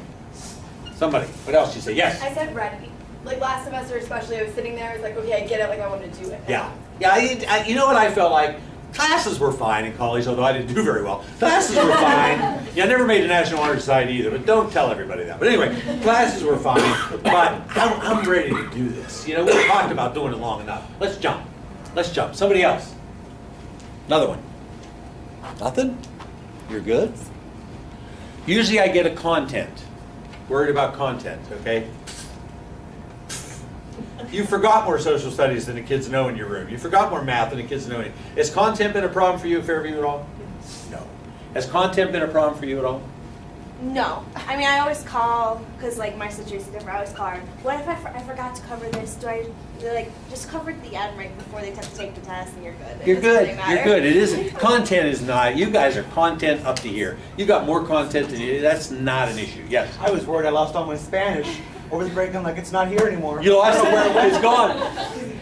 Somebody. What else did you say? Yes? I said ready. Like last semester especially, I was sitting there, I was like, okay, I get it, like I want to do it. Yeah. Yeah, you know what I felt like? Classes were fine in college, although I didn't do very well. Classes were fine. Yeah, I never made the National Honor Society either, but don't tell everybody that. But anyway, classes were fine, but I'm ready to do this. You know, we talked about doing it long enough. Let's jump. Let's jump. Somebody else. Another one. Nothing? You're good? Usually I get a content. Worried about content, okay? You forgot more social studies than the kids know in your room. You forgot more math than the kids know. Has content been a problem for you at Fairview at all? No. Has content been a problem for you at all? No. I mean, I always call, because like my situation's different, I always call her, what if I forgot to cover this? Do I, like, just cover at the end right before they have to take the test and you're good. It You're doesn't good. really matter. You're good. It isn't. Content is not. You guys are content up to here. You got more content than you. That's not an issue. Yes. I was worried I lost all my Spanish over the break. I'm like, it's not here anymore. You lost it where it's gone.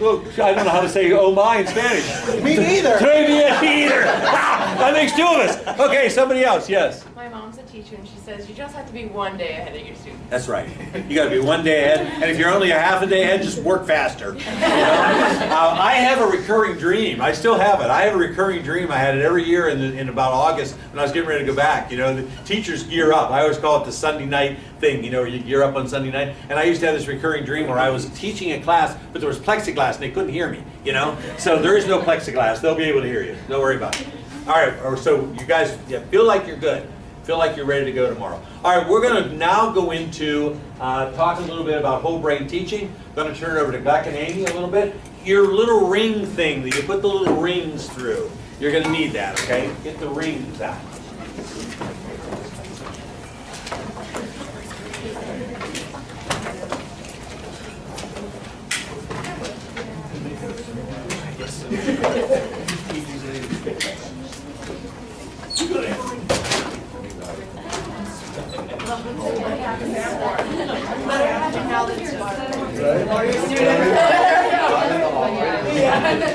Look, I don't know how to say oh my in Spanish. Me neither. Me either. That makes two of us. Okay, somebody else. Yes. My mom's a teacher and she says you just have to be one day ahead of your students. That's right. You got to be one day ahead, and if you're only a half a day ahead, just work faster. You know? I have a recurring dream. I still have it. I have a recurring dream. I had it every year in about August when I was getting ready to go back. You know, the teachers gear up. I always call it the Sunday night thing. You know, where you gear up on Sunday night. And I used to have this recurring dream where I was teaching a class, but there was plexiglass and they couldn't hear me. You know, so there is no plexiglass. They'll be able to hear you. Don't worry about it. All right. So you guys feel like you're good. Feel like you're ready to go tomorrow. All right, we're going to now go into talk a little bit about whole brain teaching. I'm going to turn it over to Beck and Amy a little bit. Your little ring thing that you put the little rings through, you're going to need that, okay? Get the rings out.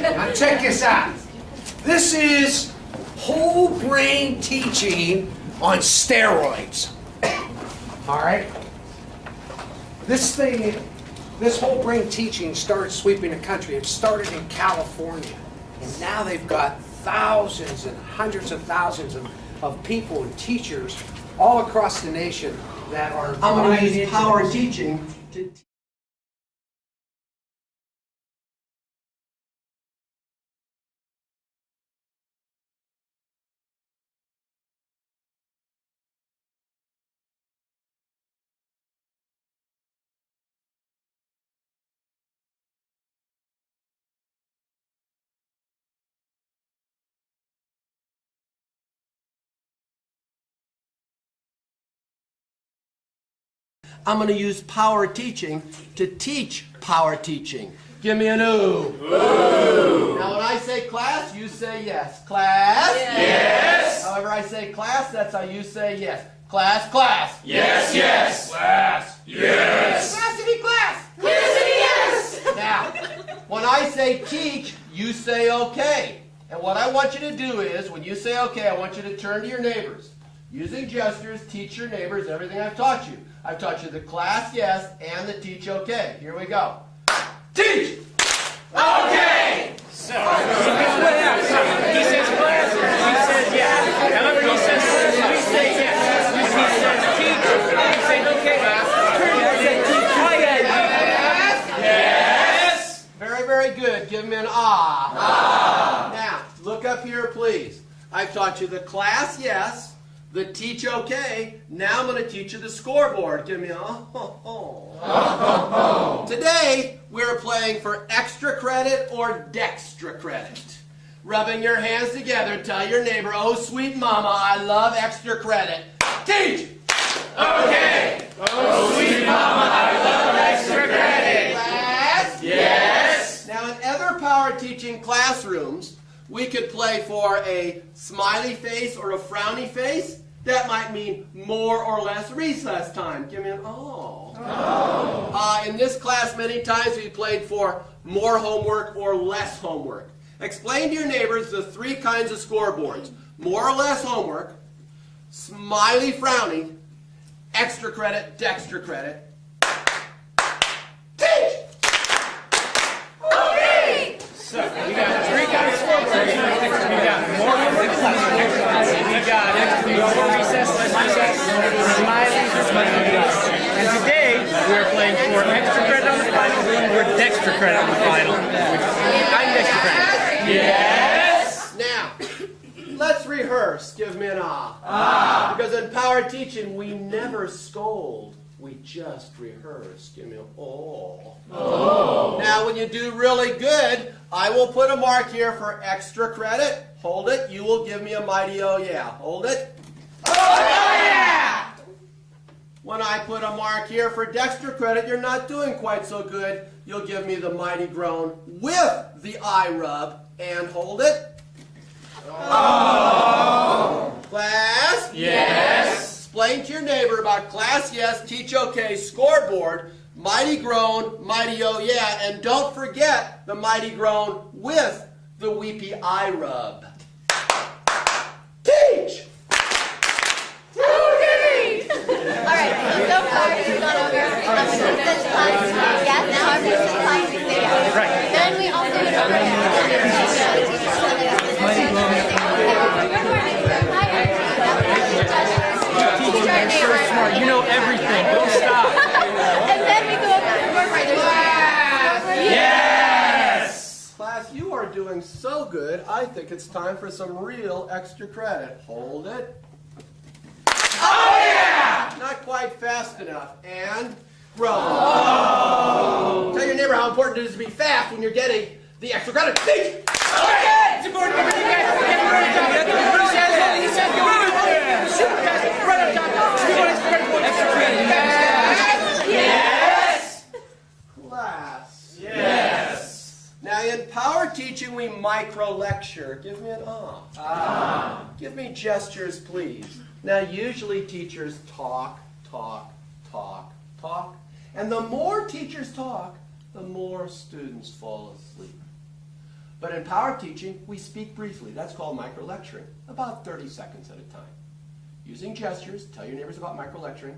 Now check this out. This is whole brain teaching on steroids. All right? This whole brain teaching started sweeping the country. It started in California. And now they've got thousands and hundreds of thousands of people and teachers all across the nation that are I'm going to buying use into power this. teaching to I'm going to use power teaching to teach power teaching. Give me an ooh. Ooh. Now when I say class, you say yes. Class? Yes. However I say class, that's how you say yes. Class, class. Yes, yes. Class. Yes. Classity, class. Yes, yes. Now, when I say teach, you say okay. And what I want you to do is, when you say okay, I want you to turn to your neighbors. Using gestures, teach your neighbors everything I've taught you. I've taught you the class yes and the teach okay. Here we go. Teach! Okay. So, he says class, he says yes. However, he says we say yes. He says teach, we say okay. Yes. Very, very good. Give me an ah. Ah. Now, look up here, please. I've taught you the class yes, the teach okay. Now I'm going to teach you the scoreboard. Give me a Today, we're playing for extra credit or dextra credit. Rubbing your hands together, tell your neighbor, oh, sweet mama, I love extra credit. Teach! Okay. Oh, sweet mama, I love extra credit. Class? Yes. Now, in other power teaching classrooms, we could play for a smiley face or a frowny face, That might mean more or less recess time. Give me an oh. In this class, many times we played for more homework or less homework. Explain to your neighbors the 3 kinds of scoreboards. More or less homework, smiley frowning, extra credit, dextra credit. Teach! Okay! So, we got 3 kinds of scoreboards. We got more homework, we got more recess, less recess, smileys, or smileys. And today, we're playing for extra credit on the final or dextra credit on the final. I'm dextra credit. Yes! Now, let's rehearse. Give me an ah. Because in power teaching, we never scold. We just rehearse. Give me an oh. Now, when you do really good, I will put a mark here for extra credit. Hold it. You will give me a mighty oh yeah. Hold it. Oh yeah! When I put a mark here for dextra credit, you're not doing quite so good. You'll give me the mighty groan with the eye rub. And hold it. Oh. Class? Yes. Explain to your neighbor about class yes, teach okay, scoreboard, mighty groan, mighty oh yeah, and don't forget the mighty groan with the weepy eye rub. Teach! Alright, so far we've gone over this class, yes, now our first class is video. Right. Then we also went over Smart. You know everything. Don't stop. And then we go over the scoreboard. Yes! Class, you are doing so good, I think it's time for some real extra credit. Hold it. Oh yeah! Not quite fast enough. And grow. Oh. Tell your neighbor how important it is to be fast when you're getting the extra credit. Teach! Okay! It's important to everything, guys. Get the right top. Get the right top. He says go super fast. Right on top. We want extra credit. Extra credit. Yes! Class. Yes! Now in power teaching we micro lecture. Give me an ah. Give me gestures, please. Now usually teachers talk. And the more teachers talk, the more students fall asleep. But in power teaching, we speak briefly. That's called micro-lecturing, about 30 seconds at a time. Using gestures, tell your neighbors about micro-lecturing.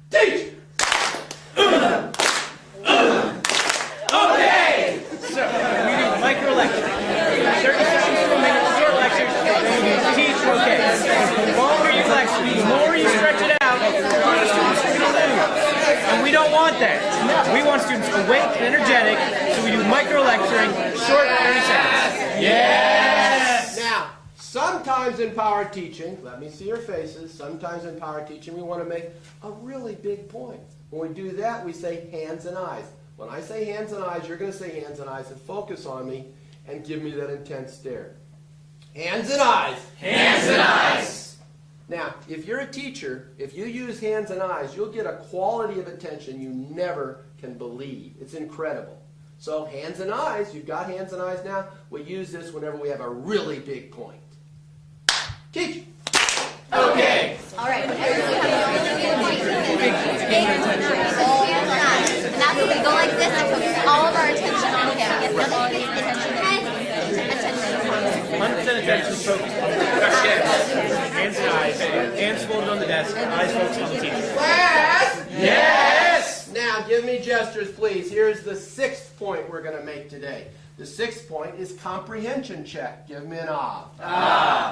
Teach! Okay! So, we do micro-lecturing. 30 seconds to a minute, short lectures. Then we do teach okay. The longer you lecture, the more you stretch it out, the more students are going to lose. And we don't want that. We want students awake and energetic, so we do micro-lecturing, short 30 seconds. Yes! Now, sometimes in power teaching, let me see your faces, sometimes in power teaching we want to make a really big point. When we do that, we say hands and eyes. When I say hands and eyes, you're going to say hands and eyes and focus on me and give me that intense stare. Hands and eyes. Hands and eyes. Now, if you're a teacher, if you use hands and eyes, you'll get a quality of attention you never can believe. It's incredible. So hands and eyes, you've got hands and eyes now. We use this whenever we have a really big point. Teach. Okay. Alright, whenever we have and that's when we go like this and focus all of our attention on it. Get the attention. 100% attention focused on the teacher. Hands and eyes. Hands folded on the desk. Eyes focused on the teacher. Class! Yes! Now, give me gestures, please. Here's the 6th point we're going to make today. The 6th point is comprehension check. Give me an ah.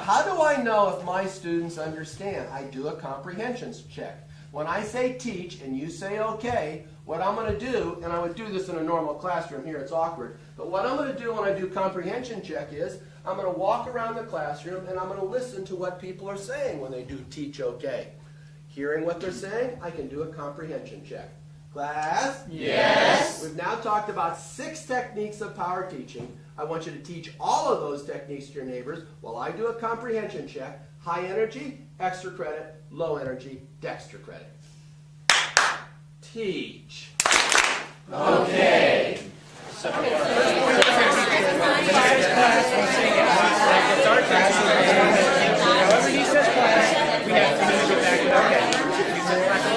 How do I know if my students understand? I do a comprehension check. When I say teach and you say okay, what I'm going to do, and I would do this in a normal classroom, here it's awkward, but what I'm going to do when I do comprehension check is I'm going to walk around the classroom and I'm going to listen to what people are saying when they do teach okay. Hearing what they're saying, I can do a comprehension check. Class? Yes. We've now talked about 6 techniques of power teaching. I want you to teach all of those techniques to your neighbors while I do a comprehension check. High energy, extra credit, low energy, dextra credit. Teach. Okay. So, However he says class, we have to get back to okay. He says class.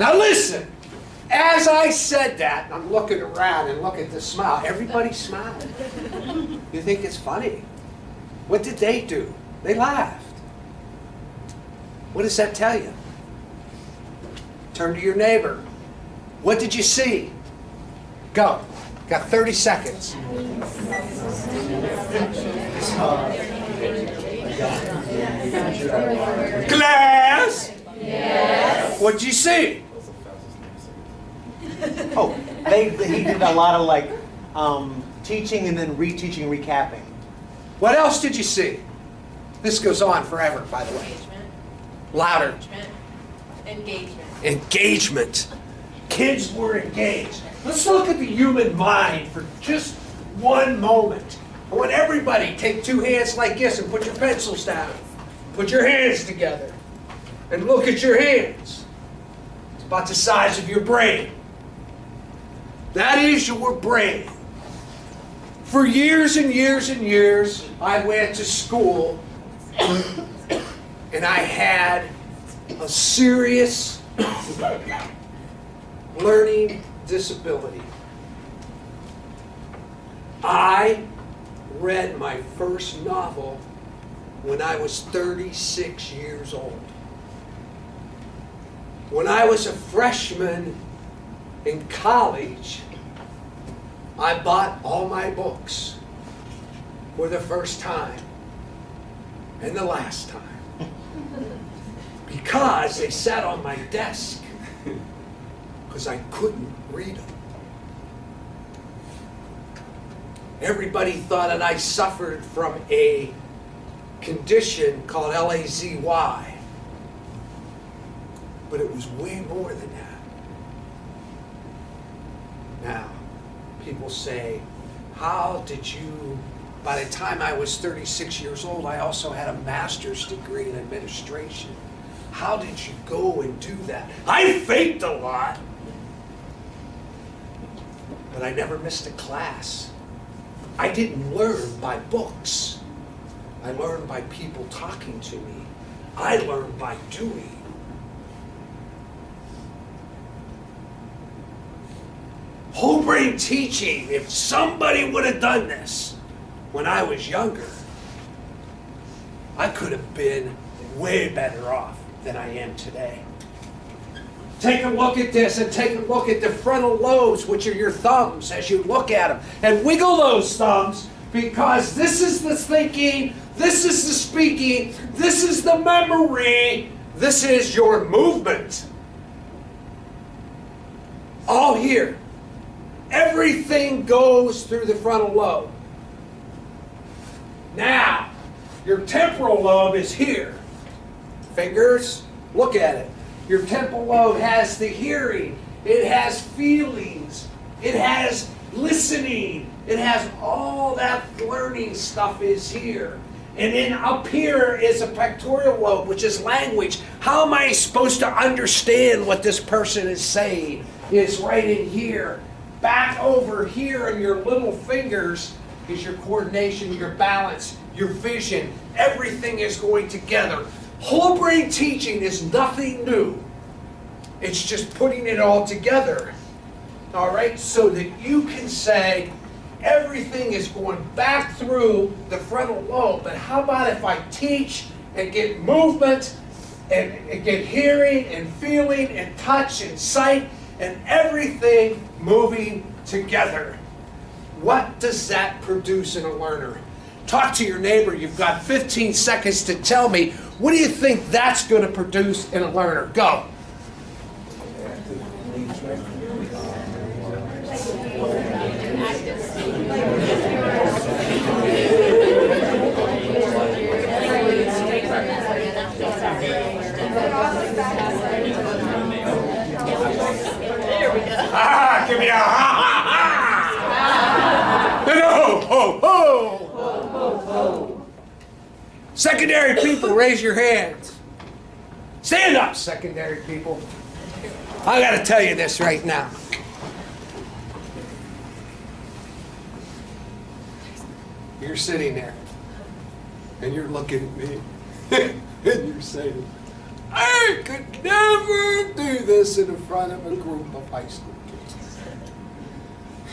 Now listen, as I said that, I'm looking around and look at the smile. Everybody smiled. You think it's funny? What did they do? They laughed. What does that tell you? Turn to your neighbor. What did you see? Go. Got 30 seconds. Class? Yes. What'd you see? Oh, he did a lot of like teaching and then reteaching, recapping. What else did you see? This goes on forever, by the way. Engagement. Louder. Engagement. Engagement. Kids were engaged. Let's look at the human mind for just one moment. I want everybody take two hands like this and put your pencils down. Put your hands together and look at your hands. It's about the size of your brain. That is your brain. For years and years and years, I went to school and I had a serious learning disability. I read my first novel when I was 36 years old. When I was a freshman in college, I bought all my books for the first time and the last time because they sat on my desk because I couldn't read them. Everybody thought that I suffered from a condition called LAZY, but it was way more than that. Now, people say, how did you, by the time I was 36 years old, I also had a master's degree in administration. How did you go and do that? I faked a lot, but I never missed a class. I didn't learn by books. I learned by people talking to me. I learned by doing. Whole brain teaching, if somebody would have done this when I was younger, I could have been way better off than I am today. Take a look at this and take a look at the frontal lobes, which are your thumbs, as you look at them. And wiggle those thumbs, because this is the thinking, this is the speaking, this is the memory, this is your movement. All here. Everything goes through the frontal lobe. Now, your temporal lobe is here. Fingers, look at it. Your temporal lobe has the hearing. It has feelings. It has listening. It has all that learning stuff is here. And then up here is a pectoral lobe, which is language. How am I supposed to understand what this person is saying? It's right in here. Back over here in your little fingers is your coordination, your balance, your vision. Everything is going together. Whole brain teaching is nothing new. It's just putting it all together. All right? So that you can say everything is going back through the frontal lobe. But how about if I teach and get movement and get hearing and feeling and touch and sight and everything moving together? What does that produce in a learner? Talk to your neighbor. You've got 15 seconds to tell me, what do you think that's going to produce in a learner? Go. Ah, give me a ha ha ha! And ho ho ho! Secondary people, raise your hands. Stand up, secondary people. I gotta tell you this right now. You're sitting there, and you're looking at me, and you're saying, I could never do this in front of a group of high school kids.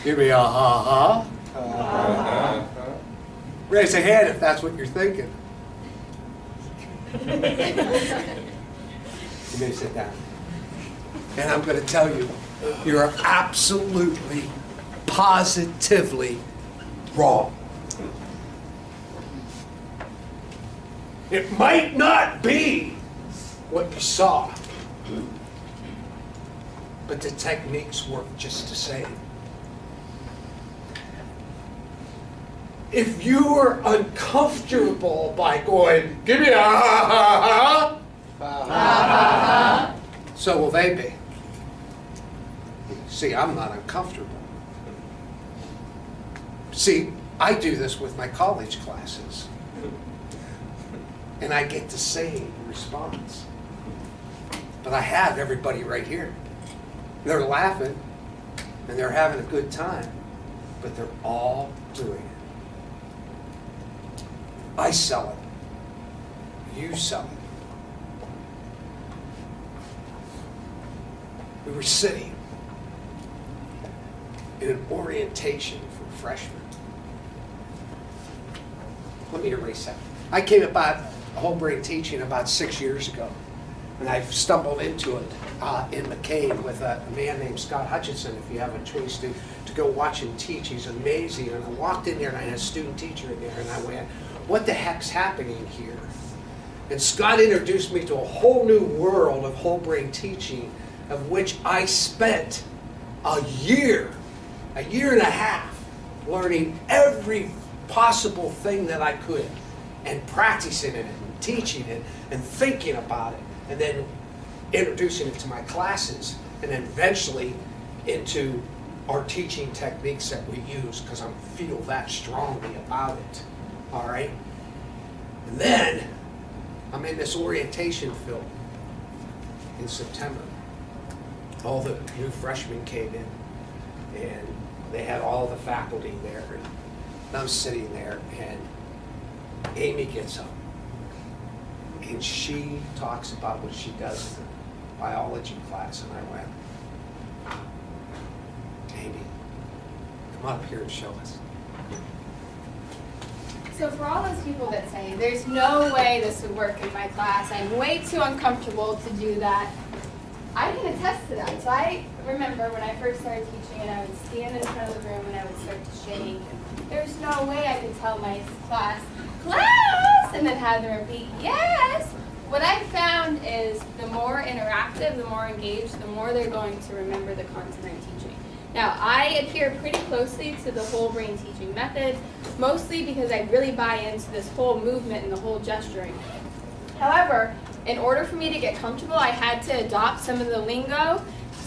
Give me a ha ha. Raise a hand if that's what you're thinking. You may sit down. And I'm going to tell you, you're absolutely, positively wrong. It might not be what you saw, but the techniques work just the same. If you are uncomfortable by going, give me a ha ha ha, so will they be. See, I'm not uncomfortable. See, I do this with my college classes. And I get the same response. But I have everybody right here. They're laughing, and they're having a good time, but they're all doing it. I sell it. You sell it. We were sitting in an orientation for freshmen. Let me erase that. I came about whole brain teaching about 6 years ago, and I stumbled into it in McCain with a man named Scott Hutchinson. If you have a choice to go watch him teach, he's amazing. And I walked in there, and I had a student teacher in there, and I went, what the heck's happening here? And Scott introduced me to a whole new world of whole brain teaching, of which I spent a year and a half, learning every possible thing that I could, and practicing it, and teaching it, and thinking about it, and then introducing it to my classes, and then eventually into our teaching techniques that we use, because I feel that strongly about it. All right? And then I'm in this orientation film in September. All the new freshmen came in, and they had all the faculty there, and I'm sitting there, and Amy gets up, and she talks about what she does in the biology class, and I went, Amy, come up here and show us. So for all those people that say, there's no way this would work in my class, I'm way too uncomfortable to do that, I can attest to that. So I remember when I first started teaching, and I would stand in front of the room and I would start to shake. There's no way I could tell my class, and then have them repeat, yes. What I found is the more interactive, the more engaged, the more they're going to remember the content I'm teaching. Now, I adhere pretty closely to the whole brain teaching method, mostly because I really buy into this whole movement and the whole gesturing. However, in order for me to get comfortable, I had to adopt some of the lingo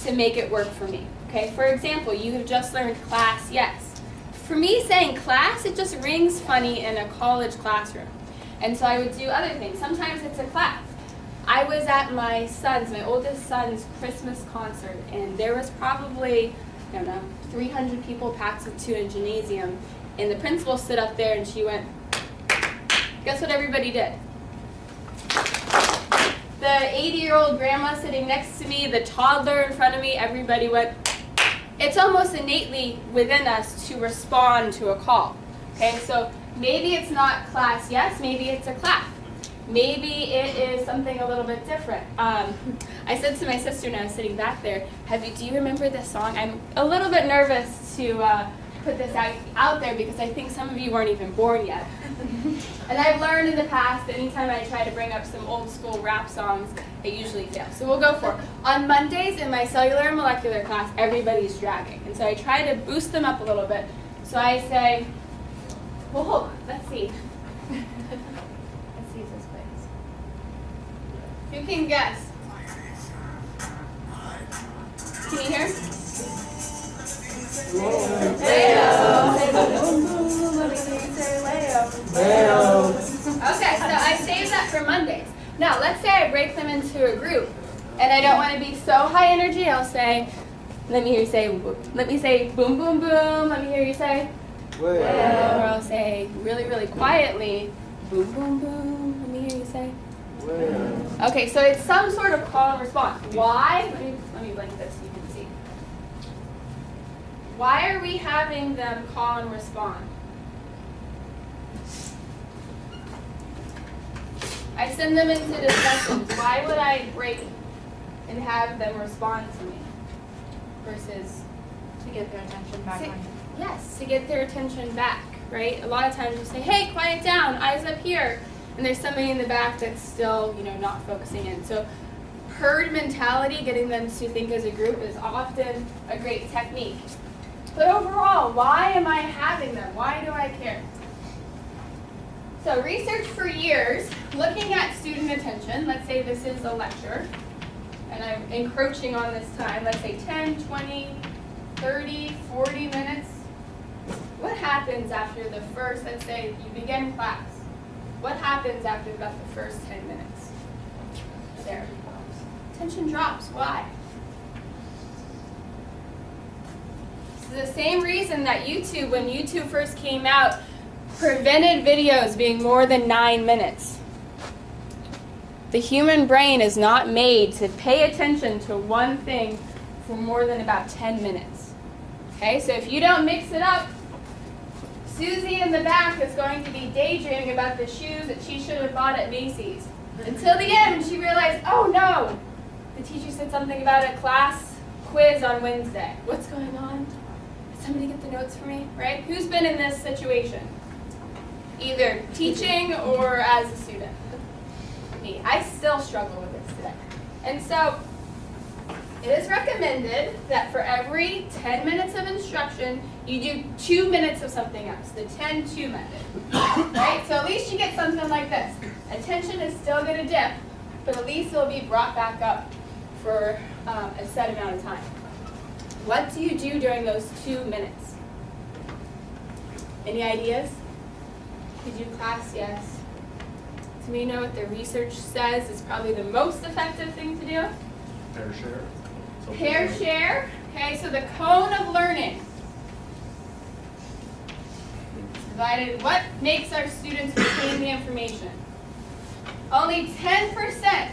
to make it work for me. Okay, for example, you have just learned class, yes. For me, saying class, it just rings funny in a college classroom. And so I would do other things. Sometimes it's a clap. I was at my oldest son's Christmas concert, and there was probably, 300 people packed into a gymnasium, and the principal stood up there and she went, guess what everybody did? The 80-year-old grandma sitting next to me, the toddler in front of me, everybody went. It's almost innately within us to respond to a call. Okay, so maybe it's not class, yes, maybe it's a clap. Maybe it is something a little bit different. I said to my sister when I was sitting back there, do you remember this song? I'm a little bit nervous to put this out there because I think some of you weren't even born yet. And I've learned in the past that anytime I try to bring up some old school rap songs, it usually fails. So we'll go for it. On Mondays in my cellular and molecular class, everybody's dragging. And so I try to boost them up a little bit. So I say, well, hold on, let's see. Let's see if this plays. Who can guess? Can you hear? Okay, so I saved that for Mondays. Now, let's say I break them into a group, and I don't want to be so high energy. I'll say, let me hear you say boom, boom, boom. Let me hear you say, or I'll say really, really quietly, boom, boom, boom. Let me hear you say. Okay, so it's some sort of call and response. Why? Let me blink this so you can see. Why are we having them call and respond? I send them into discussions. Why would I break and have them respond to me? Versus To get their attention back on you. yes, to get their attention back, right? A lot of times you say, hey, quiet down, eyes up here. And there's somebody in the back that's still, not focusing in. So herd mentality, getting them to think as a group, is often a great technique. But overall, why am I having them? Why do I care? So research for years, looking at student attention, let's say this is a lecture, and I'm encroaching on this time, let's say 10, 20, 30, 40 minutes. What happens after the first, let's say you begin class, what happens after about the first 10 minutes? There. Attention drops. Why? It's the same reason that YouTube, when YouTube first came out, prevented videos being more than 9 minutes. The human brain is not made to pay attention to one thing for more than about 10 minutes. Okay, so if you don't mix it up, Susie in the back is going to be daydreaming about the shoes that she should have bought at Macy's. Until the end, when she realized, oh no, the teacher said something about a class quiz on Wednesday. What's going on? Did somebody get the notes for me? Right? Who's been in this situation? Either teaching or as a student? Me. I still struggle with this today. And so, it is recommended that for every 10 minutes of instruction, you do 2 minutes of something else, the 10-2 method. Right? So at least you get something like this. Attention is still going to dip, but at least it'll be brought back up for a set amount of time. What do you do during those 2 minutes? Any ideas? Could you class? Yes. So we know what the research says is probably the most effective thing to do. Pair share. Pair share. Okay, so the cone of learning. Divided. What makes our students retain the information? Only 10%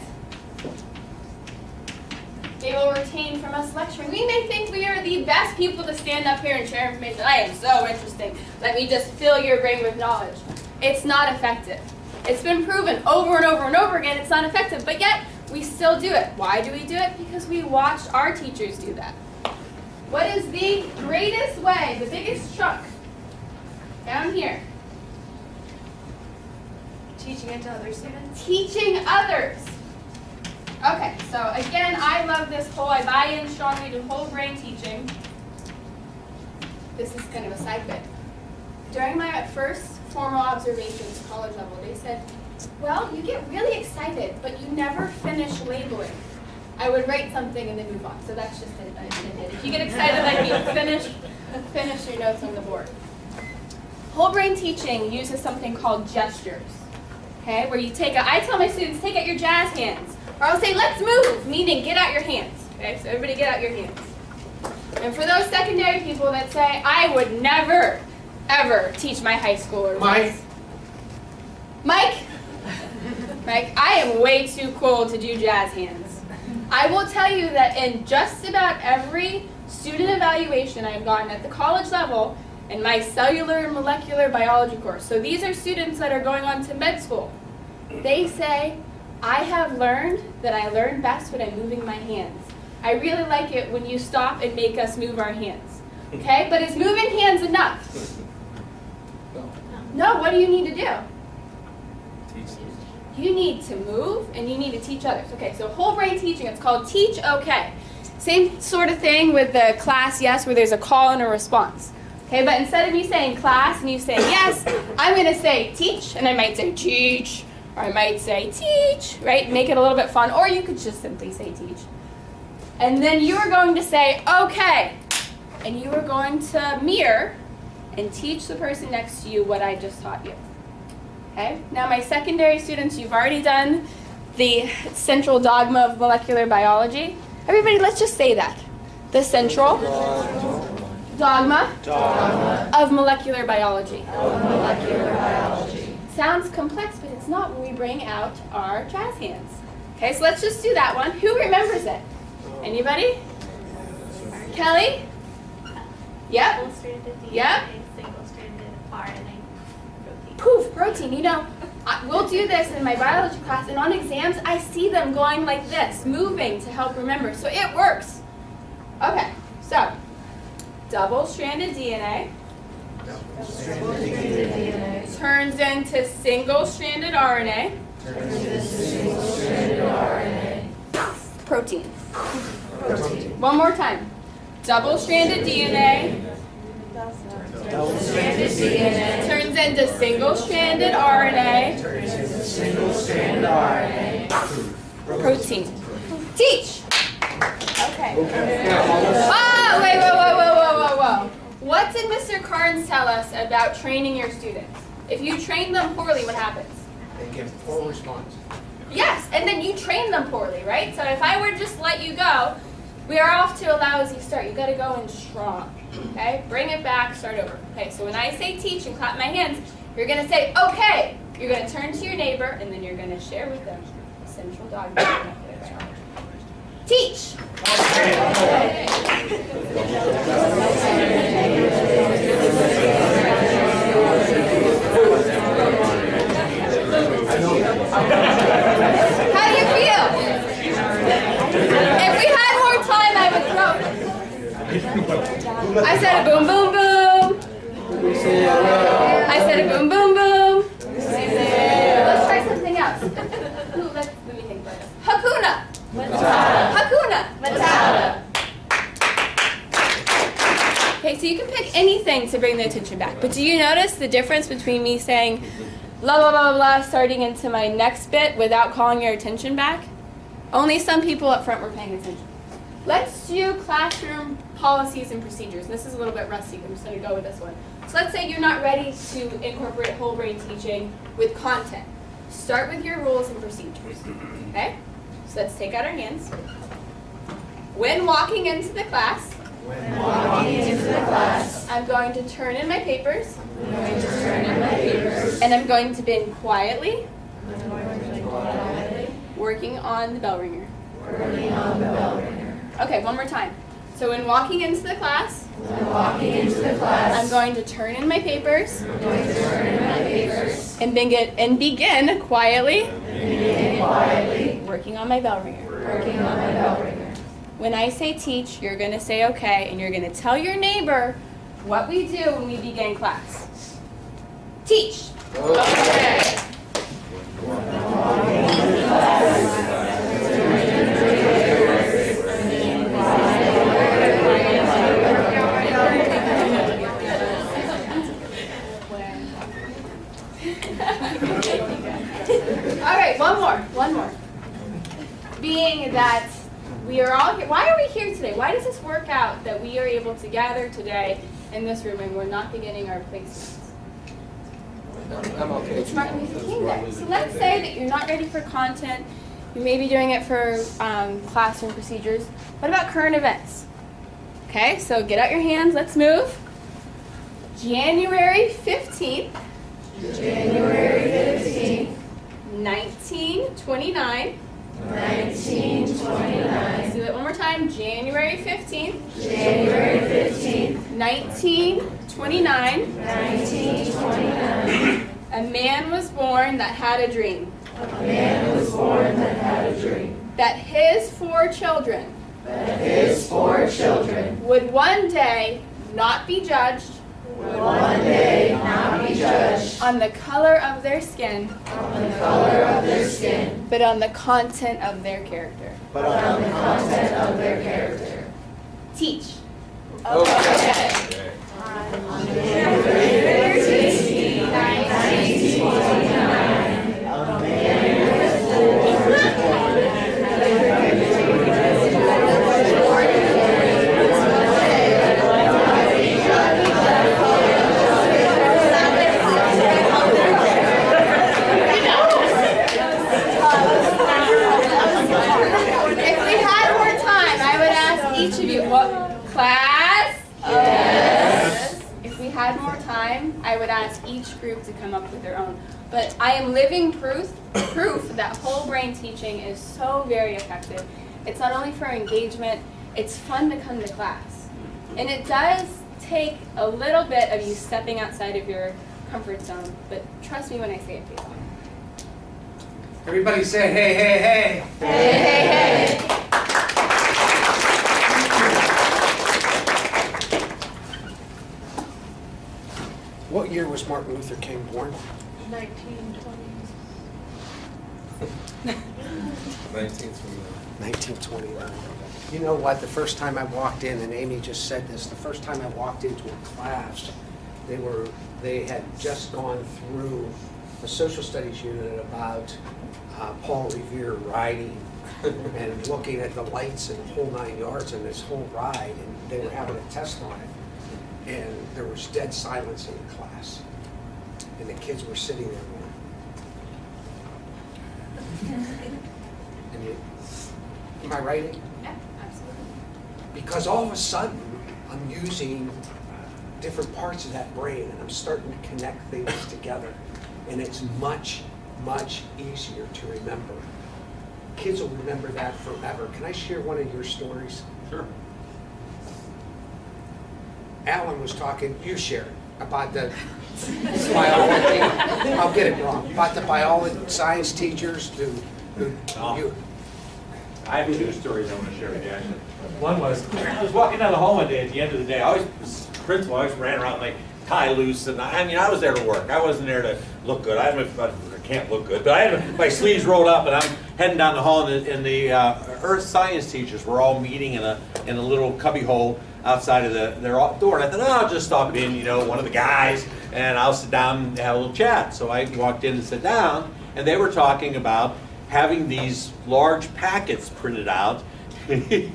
they will retain from us lecturing. We may think we are the best people to stand up here and share information. I am so interesting. Let me just fill your brain with knowledge. It's not effective. It's been proven over and over and over again it's not effective, but yet we still do it. Why do we do it? Because we watched our teachers do that. What is the greatest way, the biggest chunk? Down here. Teaching it to other students. Teaching others. Okay, so again, I love this whole, I buy in strongly to whole brain teaching. This is kind of a side bit. During my first formal observations, college level, they said, well, you get really excited, but you never finish labeling. I would write something and then move on. So that's just an admit. If you get excited like me, finish your notes on the board. Whole brain teaching uses something called gestures. Okay, where you I tell my students, take out your jazz hands. Or I'll say, let's move, meaning get out your hands. Okay, so everybody get out your hands. And for those secondary people that say, I would never, ever teach my high schoolers. Mike, I am way too cool to do jazz hands. I will tell you that in just about every student evaluation I've gotten at the college level in my cellular and molecular biology course, so these are students that are going on to med school, they say, I have learned that I learn best when I'm moving my hands. I really like it when you stop and make us move our hands. Okay, but is moving hands enough? No, what do you need to do? You need to move and you need to teach others. Okay, so whole brain teaching, it's called Teach OK. Same sort of thing with the class yes, where there's a call and a response. Okay, but instead of me saying class and you say yes, I'm going to say teach, and I might say teach, or Or I might say teach, right? Make it a little bit fun. Or you could just simply say teach. And then you are going to say, okay. And you are going to mirror and teach the person next to you what I just taught you. Okay? Now my secondary students, you've already done the central dogma of molecular biology. Everybody, let's just say that. The central dogma of molecular biology. Sounds complex, but it's not when we bring out our jazz hands. Okay, so let's just do that one. Who remembers it? Anybody? Kelly? Yep. Double-stranded DNA, Yep. single-stranded RNA, protein. Poof, protein. You know, we'll do this in my biology class, and on exams, I see them going like this, moving to help remember. So it works. Okay, so double-stranded DNA turns into single-stranded RNA. Protein. One more time. Double-stranded DNA turns into single-stranded RNA. Protein. Teach. Okay. Ah, wait, whoa. What did Mr. Carnes tell us about training your students? If you train them poorly, what happens? They give poor response. Yes, and then you train them poorly, right? So if I were to just let you go, we are off to a lousy start. You got to go in strong. Okay? Bring it back, start over. Okay, so when I say teach and clap my hands, you're going to say, okay. You're going to turn to your neighbor, and then you're going to share with them the central dogma of molecular biology. Teach. How do you feel? If we had more time, I would throw. I said a boom, boom, boom. I said a boom, boom, boom. Let's try something else. Let me think about this. Hakuna. Hakuna. Matata. Okay, so you can pick anything to bring the attention back. But do you notice the difference between me saying blah, blah, blah, blah, starting into my next bit without calling your attention back? Only some people up front were paying attention. Let's do classroom policies and procedures. This is a little bit rusty, but I'm just going to go with this one. So let's say you're not ready to incorporate whole brain teaching with content. Start with your rules and procedures. Okay? So let's take out our hands. When walking into the class, I'm going to turn in my papers. And I'm going to begin quietly working on the bell ringer. Okay, one more time. So when walking into the class, I'm going to turn in my papers. And begin quietly working on my bell ringer. When I say teach, you're going to say okay, and you're going to tell your neighbor what we do when we begin class. Teach. Okay. All right, one more. Being that we are all here, why are we here today? Why does this work out that we are able to gather today in this room and we're not beginning our placements? I'm okay. It's Martin Luther King Day. So let's say that you're not ready for content. You may be doing it for classroom procedures. What about current events? Okay, so get out your hands. Let's move. January 15th. 1929. Let's do that one more time. January 15th. 1929. A man was born that had a dream. That his four children would one day not be judged on the color of their skin, but on the content of their character. Teach. Okay. each of you, what, class? Yes. If we had more time, I would ask each group to come up with their own. But I am living proof that whole brain teaching is so very effective. It's not only for engagement, it's fun to come to class. And it does take a little bit of you stepping outside of your comfort zone, but trust me when I say it pays off. Everybody say hey, hey, hey. Hey, hey, hey. What year was Martin Luther King born? 1929. You know what, the first time I walked in, and Amy just said this, the first time I walked into a class, they had just gone through a social studies unit about Paul Revere riding and looking at the lights and the whole 9 yards and this whole ride, and they were having a test on it. And there was dead silence in the class. And the kids were sitting there going, and am I right? Yeah, absolutely. Because all of a sudden, I'm using different parts of that brain and I'm starting to connect things together. And it's much, much easier to remember. Kids will remember that forever. Can I share one of your stories? Sure. Alan was talking, you share it, about the biology, I'll get it wrong, about the biology science teachers who you. I have two stories I want to share with you, actually. One was, I was walking down the hall one day at the end of the day. I always, as principal, I always ran around like tie loose, and I mean, I was there to work. I wasn't there to look good. I can't look good, but I had my sleeves rolled up, and I'm heading down the hall, and the earth science teachers were all meeting in a little cubby hole outside of their door. And I thought, oh, I'll just stop in, you know, one of the guys, and I'll sit down and have a little chat. So I walked in and sat down, and they were talking about having these large packets printed out.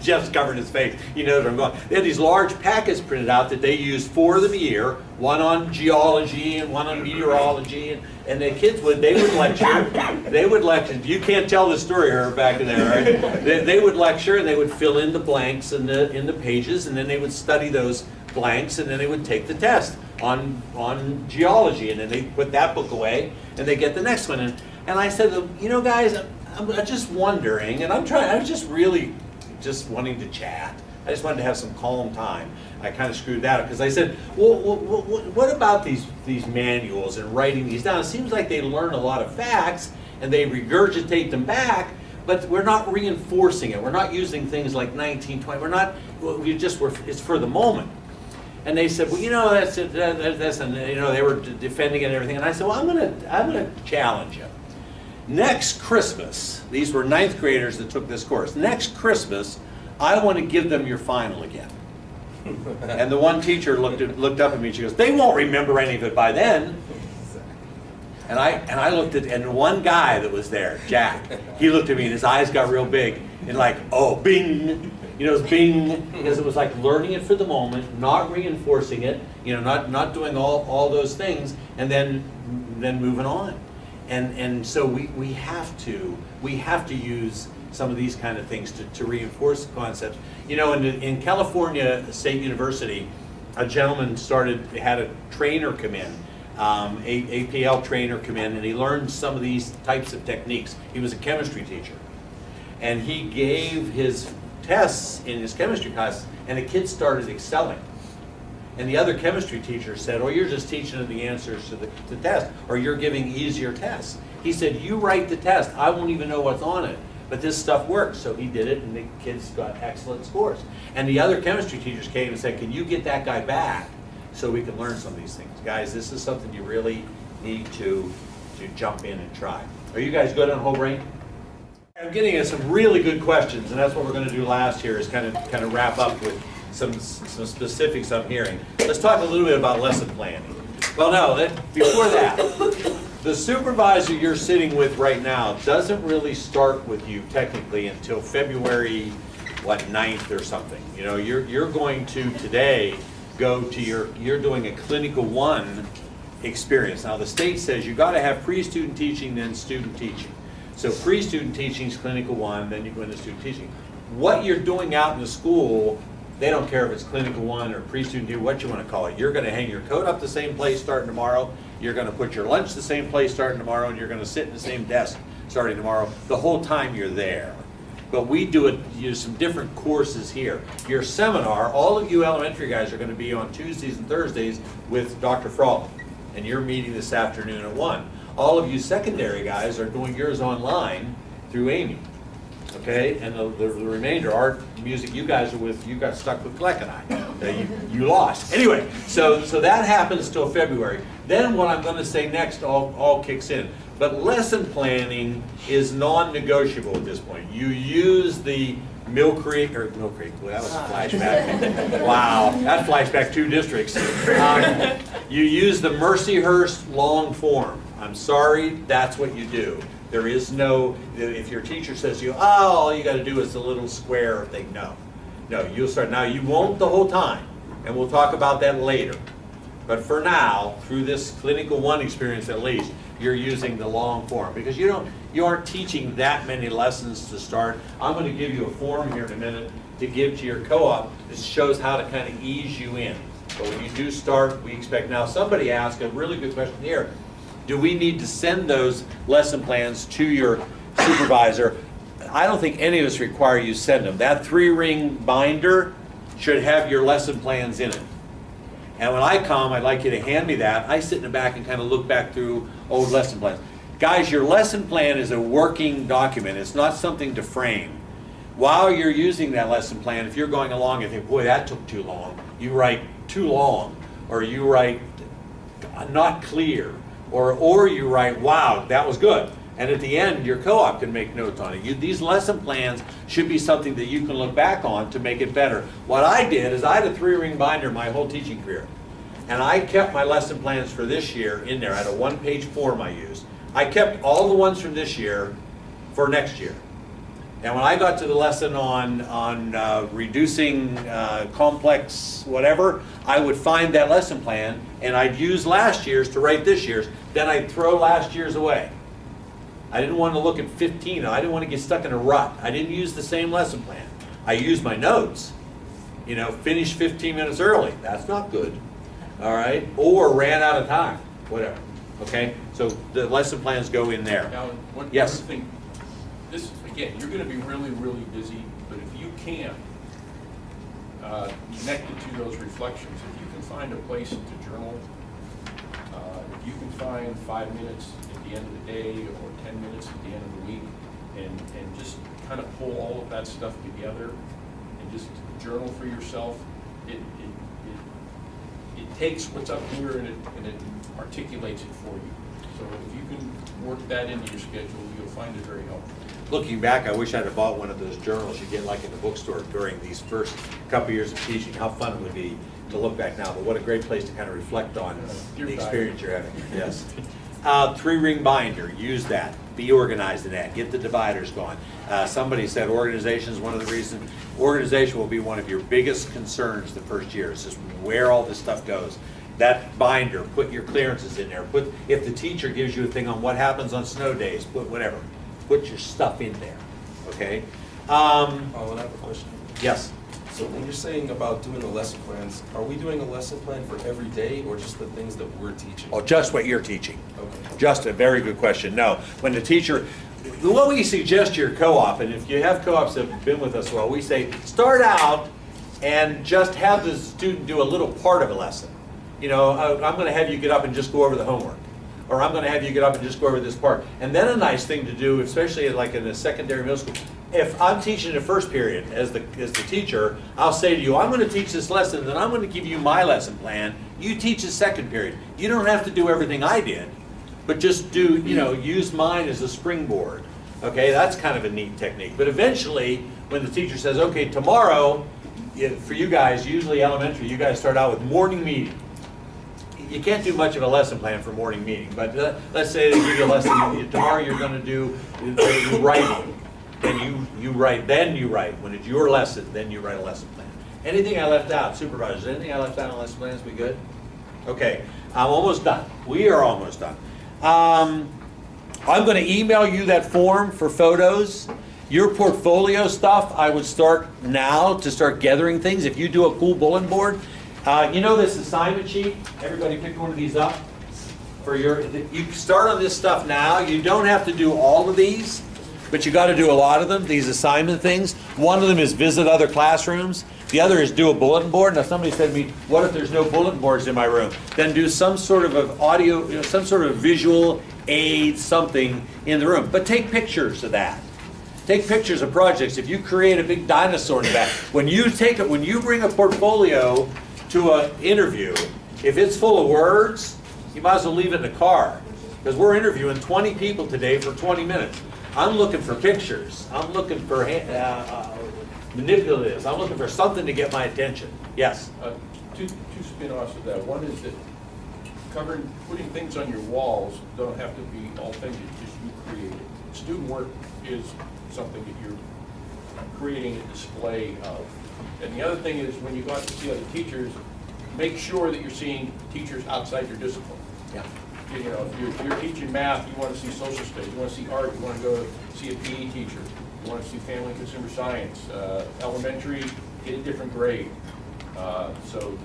Jeff's covering his face. He knows where I'm going. They had these large packets printed out that they used 4 of them a year, one on geology and one on meteorology, and the kids would lecture. They would lecture. You can't tell the story, her back in there, right? They would lecture, and they would fill in the blanks in the pages, and then they would study those blanks, and then they would take the test on geology, and then they put that book away, and they get the next one. And I said, you know, guys, I'm just wondering, and I was just really just wanting to chat. I just wanted to have some calm time. I kind of screwed that up because I said, well, what about these manuals and writing these down? It seems like they learn a lot of facts and they regurgitate them back, but we're not reinforcing it. We're not using things like 1920. It's for the moment. And they said, well, you know, that's and you know, they were defending it and everything. And I said, well, I'm gonna challenge you. Next Christmas, these were 9th graders that took this course. Next Christmas, I want to give them your final again. And the one teacher looked up at me and she goes, they won't remember any of it by then. And I looked at, and one guy that was there, Jack, he looked at me and his eyes got real big and like, oh, bing. You know, it was bing, because it was like learning it for the moment, not reinforcing it, you know, not doing all those things, and then moving on. And so we have to use some of these kind of things to reinforce the concepts. You know, in California State University, a gentleman had a trainer come in, APL trainer come in, and he learned some of these types of techniques. He was a chemistry teacher, and he gave his tests in his chemistry class, and the kids started excelling. And the other chemistry teacher said, oh, you're just teaching them the answers to the test, or you're giving easier tests. He said, you write the test. I won't even know what's on it, but this stuff works. So he did it, and the kids got excellent scores. And the other chemistry teachers came and said, can you get that guy back so we can learn some of these things? Guys, this is something you really need to jump in and try. Are you guys good on whole brain? I'm getting at some really good questions, and that's what we're going to do last here is kind of wrap up with some specifics I'm hearing. Let's talk a little bit about lesson planning. Well, no, before that, the supervisor you're sitting with right now doesn't really start with you technically until February, 9th or something. You know, you're going to today go to you're doing a Clinical 1 experience. Now, the state says you got to have pre-student teaching, then student teaching. So pre-student teaching is Clinical 1, then you go into student teaching. what you're doing out in the school, they don't care if it's clinical one or pre-student do, what you want to call it. You're going to hang your coat up the same place starting tomorrow. You're going to put your lunch the same place starting tomorrow, and you're going to sit in the same desk starting tomorrow the whole time you're there. But we do it, use some different courses here. Your seminar, all of you elementary guys are going to be on Tuesdays and Thursdays with Dr. Frawley, and you're meeting this afternoon at 1. All of you secondary guys are doing yours online through Amy. Okay, and the remainder, art, music, you guys are with, you got stuck with Gleck and I. You lost. Anyway, so that happens till February. Then what I'm going to say next all kicks in. But lesson planning is non-negotiable at this point. You use the Mill Creek, well, that was a flashback. Wow, that flashback 2 districts. You use the Mercyhurst long form. I'm sorry, that's what you do. There is no, if your teacher says to you, oh, all you got to do is the little square thing, no. No, you'll start, now you won't the whole time, and we'll talk about that later. But for now, through this clinical 1 experience at least, you're using the long form, because you aren't teaching that many lessons to start. I'm going to give you a form here in a minute to give to your co-op. This shows how to kind of ease you in. But when you do start, we expect, now somebody asked a really good question here. Do we need to send those lesson plans to your supervisor? I don't think any of us require you send them. That 3-ring binder should have your lesson plans in it. And when I come, I'd like you to hand me that. I sit in the back and kind of look back through old lesson plans. Guys, your lesson plan is a working document. It's not something to frame. While you're using that lesson plan, if you're going along and think, boy, that took too long, you write too long, or you write not clear, or you write, wow, that was good. And at the end, your co-op can make notes on it. These lesson plans should be something that you can look back on to make it better. What I did is I had a 3-ring binder my whole teaching career. And I kept my lesson plans for this year in there. I had a 1-page form I used. I kept all the ones from this year for next year. And when I got to the lesson on reducing complex whatever, I would find that lesson plan and I'd use last year's to write this year's. Then I'd throw last year's away. I didn't want to look at 15. I didn't want to get stuck in a rut. I didn't use the same lesson plan. I used my notes. Finish 15 minutes early. That's not good. All right? Or ran out of time. Whatever. Okay? So the lesson plans go in there. Now, one yes? other thing. This, again, you're going to be really, really busy, but if you can, connected to those reflections, if you can find a place to journal, if you can find 5 minutes at the end of the day or 10 minutes at the end of the week and just kind of pull all of that stuff together and just journal for yourself, it takes what's up here and it articulates it for you. So if you can work that into your schedule, you'll find it very helpful. Looking back, I wish I'd have bought one of those journals you get like in the bookstore during these first couple years of teaching. How fun it would be to look back now, but what a great place to kind of reflect on the experience you're having. Yes. 3-ring binder, use that. Be organized in that. Get the dividers going. Somebody said organization is one of the reasons. Organization will be one of your biggest concerns the first year. It's just where all this stuff goes. That binder, put your clearances in there. If the teacher gives you a thing on what happens on snow days, put whatever. Put your stuff in there, okay? I have a question. Yes. So when you're saying about doing the lesson plans, are we doing a lesson plan for every day or just the things that we're teaching? Oh, just what you're teaching. Okay. Just a very good question. No, when the teacher, what we suggest to your co-op, and if you have co-ops that have been with us well, we say start out and just have the student do a little part of a lesson. I'm going to have you get up and just go over the homework. Or I'm going to have you get up and just go over this part. And then a nice thing to do, especially like in a secondary middle school, if I'm teaching the first period as the teacher, I'll say to you, I'm going to teach this lesson, then I'm going to give you my lesson plan. You teach the second period. You don't have to do everything I did, but just do, use mine as a springboard. Okay, that's kind of a neat technique. But eventually, when the teacher says, okay, tomorrow, for you guys, usually elementary, you guys start out with morning meeting. You can't do much of a lesson plan for morning meeting, but let's say they give you a lesson, tomorrow you're going to do writing. Then you write. When it's your lesson, then you write a lesson plan. Anything I left out, supervisors, anything I left out on lesson plans, we good? Okay, I'm almost done. We are almost done. I'm going to email you that form for photos, Your portfolio stuff, I would start now to start gathering things. If you do a cool bulletin board, you know this assignment sheet? Everybody pick one of these up for you start on this stuff now. You don't have to do all of these, but you got to do a lot of them, these assignment things. One of them is visit other classrooms. The other is do a bulletin board. Now somebody said to me, what if there's no bulletin boards in my room? Then do some sort of audio, some sort of visual aid, something in the room. But take pictures of that. Take pictures of projects. If you create a big dinosaur in the back, when you bring a portfolio to an interview, if it's full of words, you might as well leave it in the car. Because we're interviewing 20 people today for 20 minutes. I'm looking for pictures. I'm looking for manipulatives. I'm looking for something to get my attention. Yes? Two spin-offs of that. One is that putting things on your walls don't have to be all things that just you created. Student work is something that you're creating a display of. And the other thing is when you go out to see other teachers, make sure that you're seeing teachers outside your discipline. Yeah. You know, if you're teaching math, you want to see social studies, you want to see art, you want to go see a PE teacher, you want to see family and consumer science. Elementary, get a different grade. So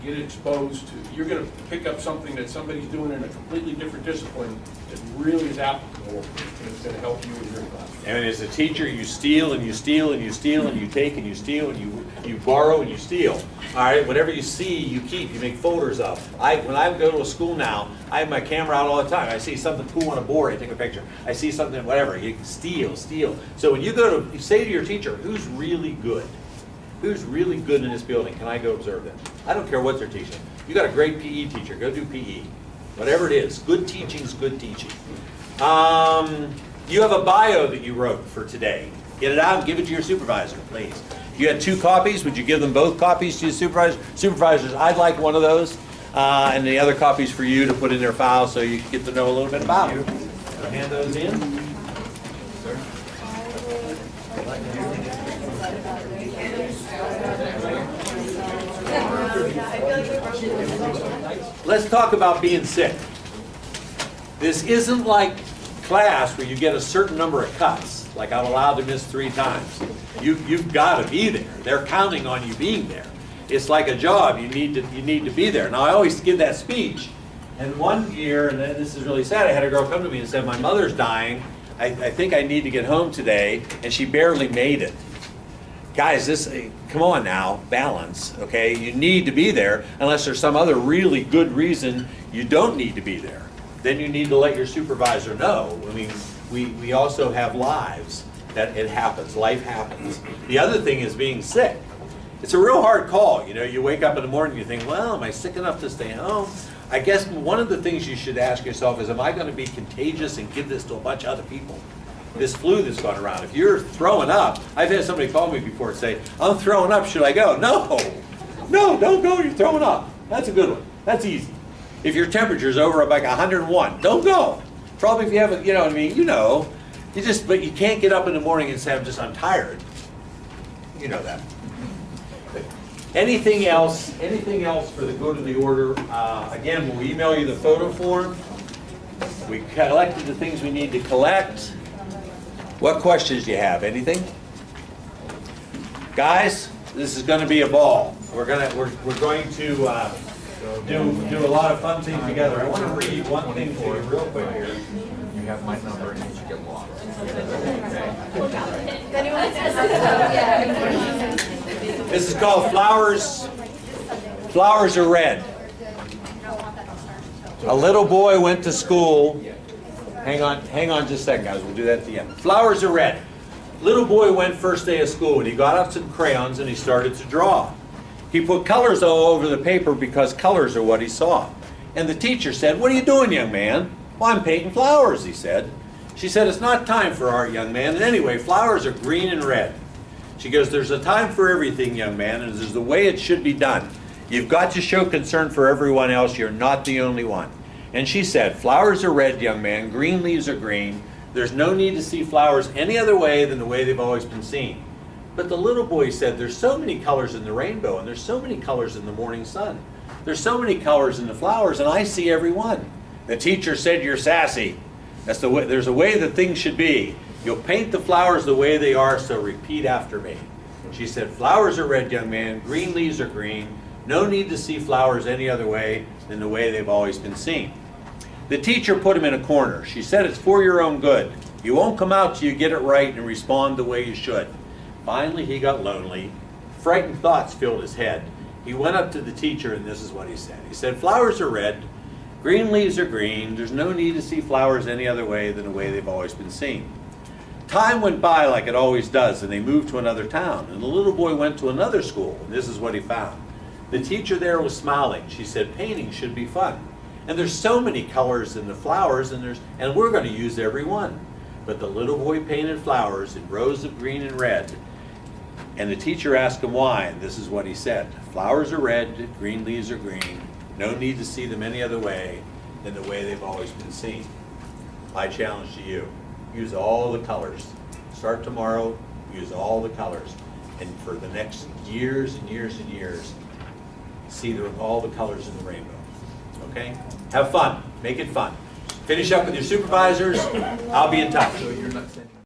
get exposed to, you're going to pick up something that somebody's doing in a completely different discipline that really is applicable, and it's going to help you in your class. And as a teacher, you steal and you steal and you steal and you take and you steal and you borrow and you steal. All right, whatever you see, you keep. You make folders of. When I go to a school now, I have my camera out all the time. I see something cool on a board, I take a picture. I see something, whatever. You steal. So when you you say to your teacher, who's really good? Who's really good in this building? Can I go observe them? I don't care what they're teaching. You got a great PE teacher, go do PE. Whatever it is, good teaching's good teaching. You have a bio that you wrote for today. Get it out and give it to your supervisor, please. You had 2 copies. Would you give them both copies to your supervisor? Supervisors, I'd like one of those, and the other copies for you to put in their file so you get to know a little bit about it. Hand those in. Let's talk about being sick. This isn't like class where you get a certain number of cuts, like I'm allowed to miss 3 times. You've got to be there. They're counting on you being there. It's like a job. You need to be there. Now I always give that speech, and one year, and this is really sad, I had a girl come to me and said, my mother's dying. I think I need to get home today, and she barely made it. Guys, come on now, balance, okay? You need to be there unless there's some other really good reason you don't need to be there. Then you need to let your supervisor know. I mean, we also have lives, that it happens, life happens. The other thing is being sick. It's a real hard call. You know, you wake up in the morning and you think, well, am I sick enough to stay home? I guess one of the things you should ask yourself is, am I going to be contagious and give this to a bunch of other people? This flu that's gone around. If you're throwing up, I've had somebody call me before and say, I'm throwing up, should I go? No, don't go, you're throwing up. That's a good one. That's easy. If your temperature's over like 101, don't go. Probably if you have a, you know what I mean, but you can't get up in the morning and say, I'm tired. You know that. Anything else for the good of the order? Again, we'll email you the photo form. We collected the things we need to collect. What questions do you have? Anything? Guys, this is going to be a ball. We're going to do a lot of fun things together. I want to read one thing for you real quick here. You have my number in case you get lost. This is called Flowers. Flowers are red. A little boy went to school. Hang on just a second, guys. We'll do that at the end. Flowers are red. Little boy went first day of school, and he got out some crayons and he started to draw. He put colors all over the paper because colors are what he saw. And the teacher said, "What are you doing, young man?" "Well, I'm painting flowers," he said. She said, "It's not time for art, young man. And anyway, flowers are green and red." She goes, "There's a time for everything, young man, and there's the way it should be done. You've got to show concern for everyone else. You're not the only one." And she said, "Flowers are red, young man. Green leaves are green. There's no need to see flowers any other way than the way they've always been seen." But the little boy said, "There's so many colors in the rainbow, and there's so many colors in the morning sun. There's so many colors in the flowers, and I see every one." The teacher said, "You're sassy. That's the way. There's a way that things should be. You'll paint the flowers the way they are, so repeat after me. She said, flowers are red, young man, green leaves are green. No need to see flowers any other way than the way they've always been seen. The teacher put him in a corner. She said, it's for your own good. You won't come out till you get it right and respond the way you should. Finally, he got lonely. Frightened thoughts filled his head. He went up to the teacher, and this is what he said. He said, flowers are red, green leaves are green. There's no need to see flowers any other way than the way they've always been seen. Time went by like it always does, and they moved to another town. And the little boy went to another school, and this is what he found. The teacher there was smiling. She said, painting should be fun. And there's so many colors in the flowers, and we're going to use every one. But the little boy painted flowers in rows of green and red. And the teacher asked him why, and this is what he said. Flowers are red, green leaves are green. No need to see them any other way than the way they've always been seen. My challenge to you, use all the colors. Start tomorrow, use all the colors. And for the next years and years and years, see all the colors in the rainbow. Okay? Have fun. Make it fun. Finish up with your supervisors. I'll be in touch. So you're not sending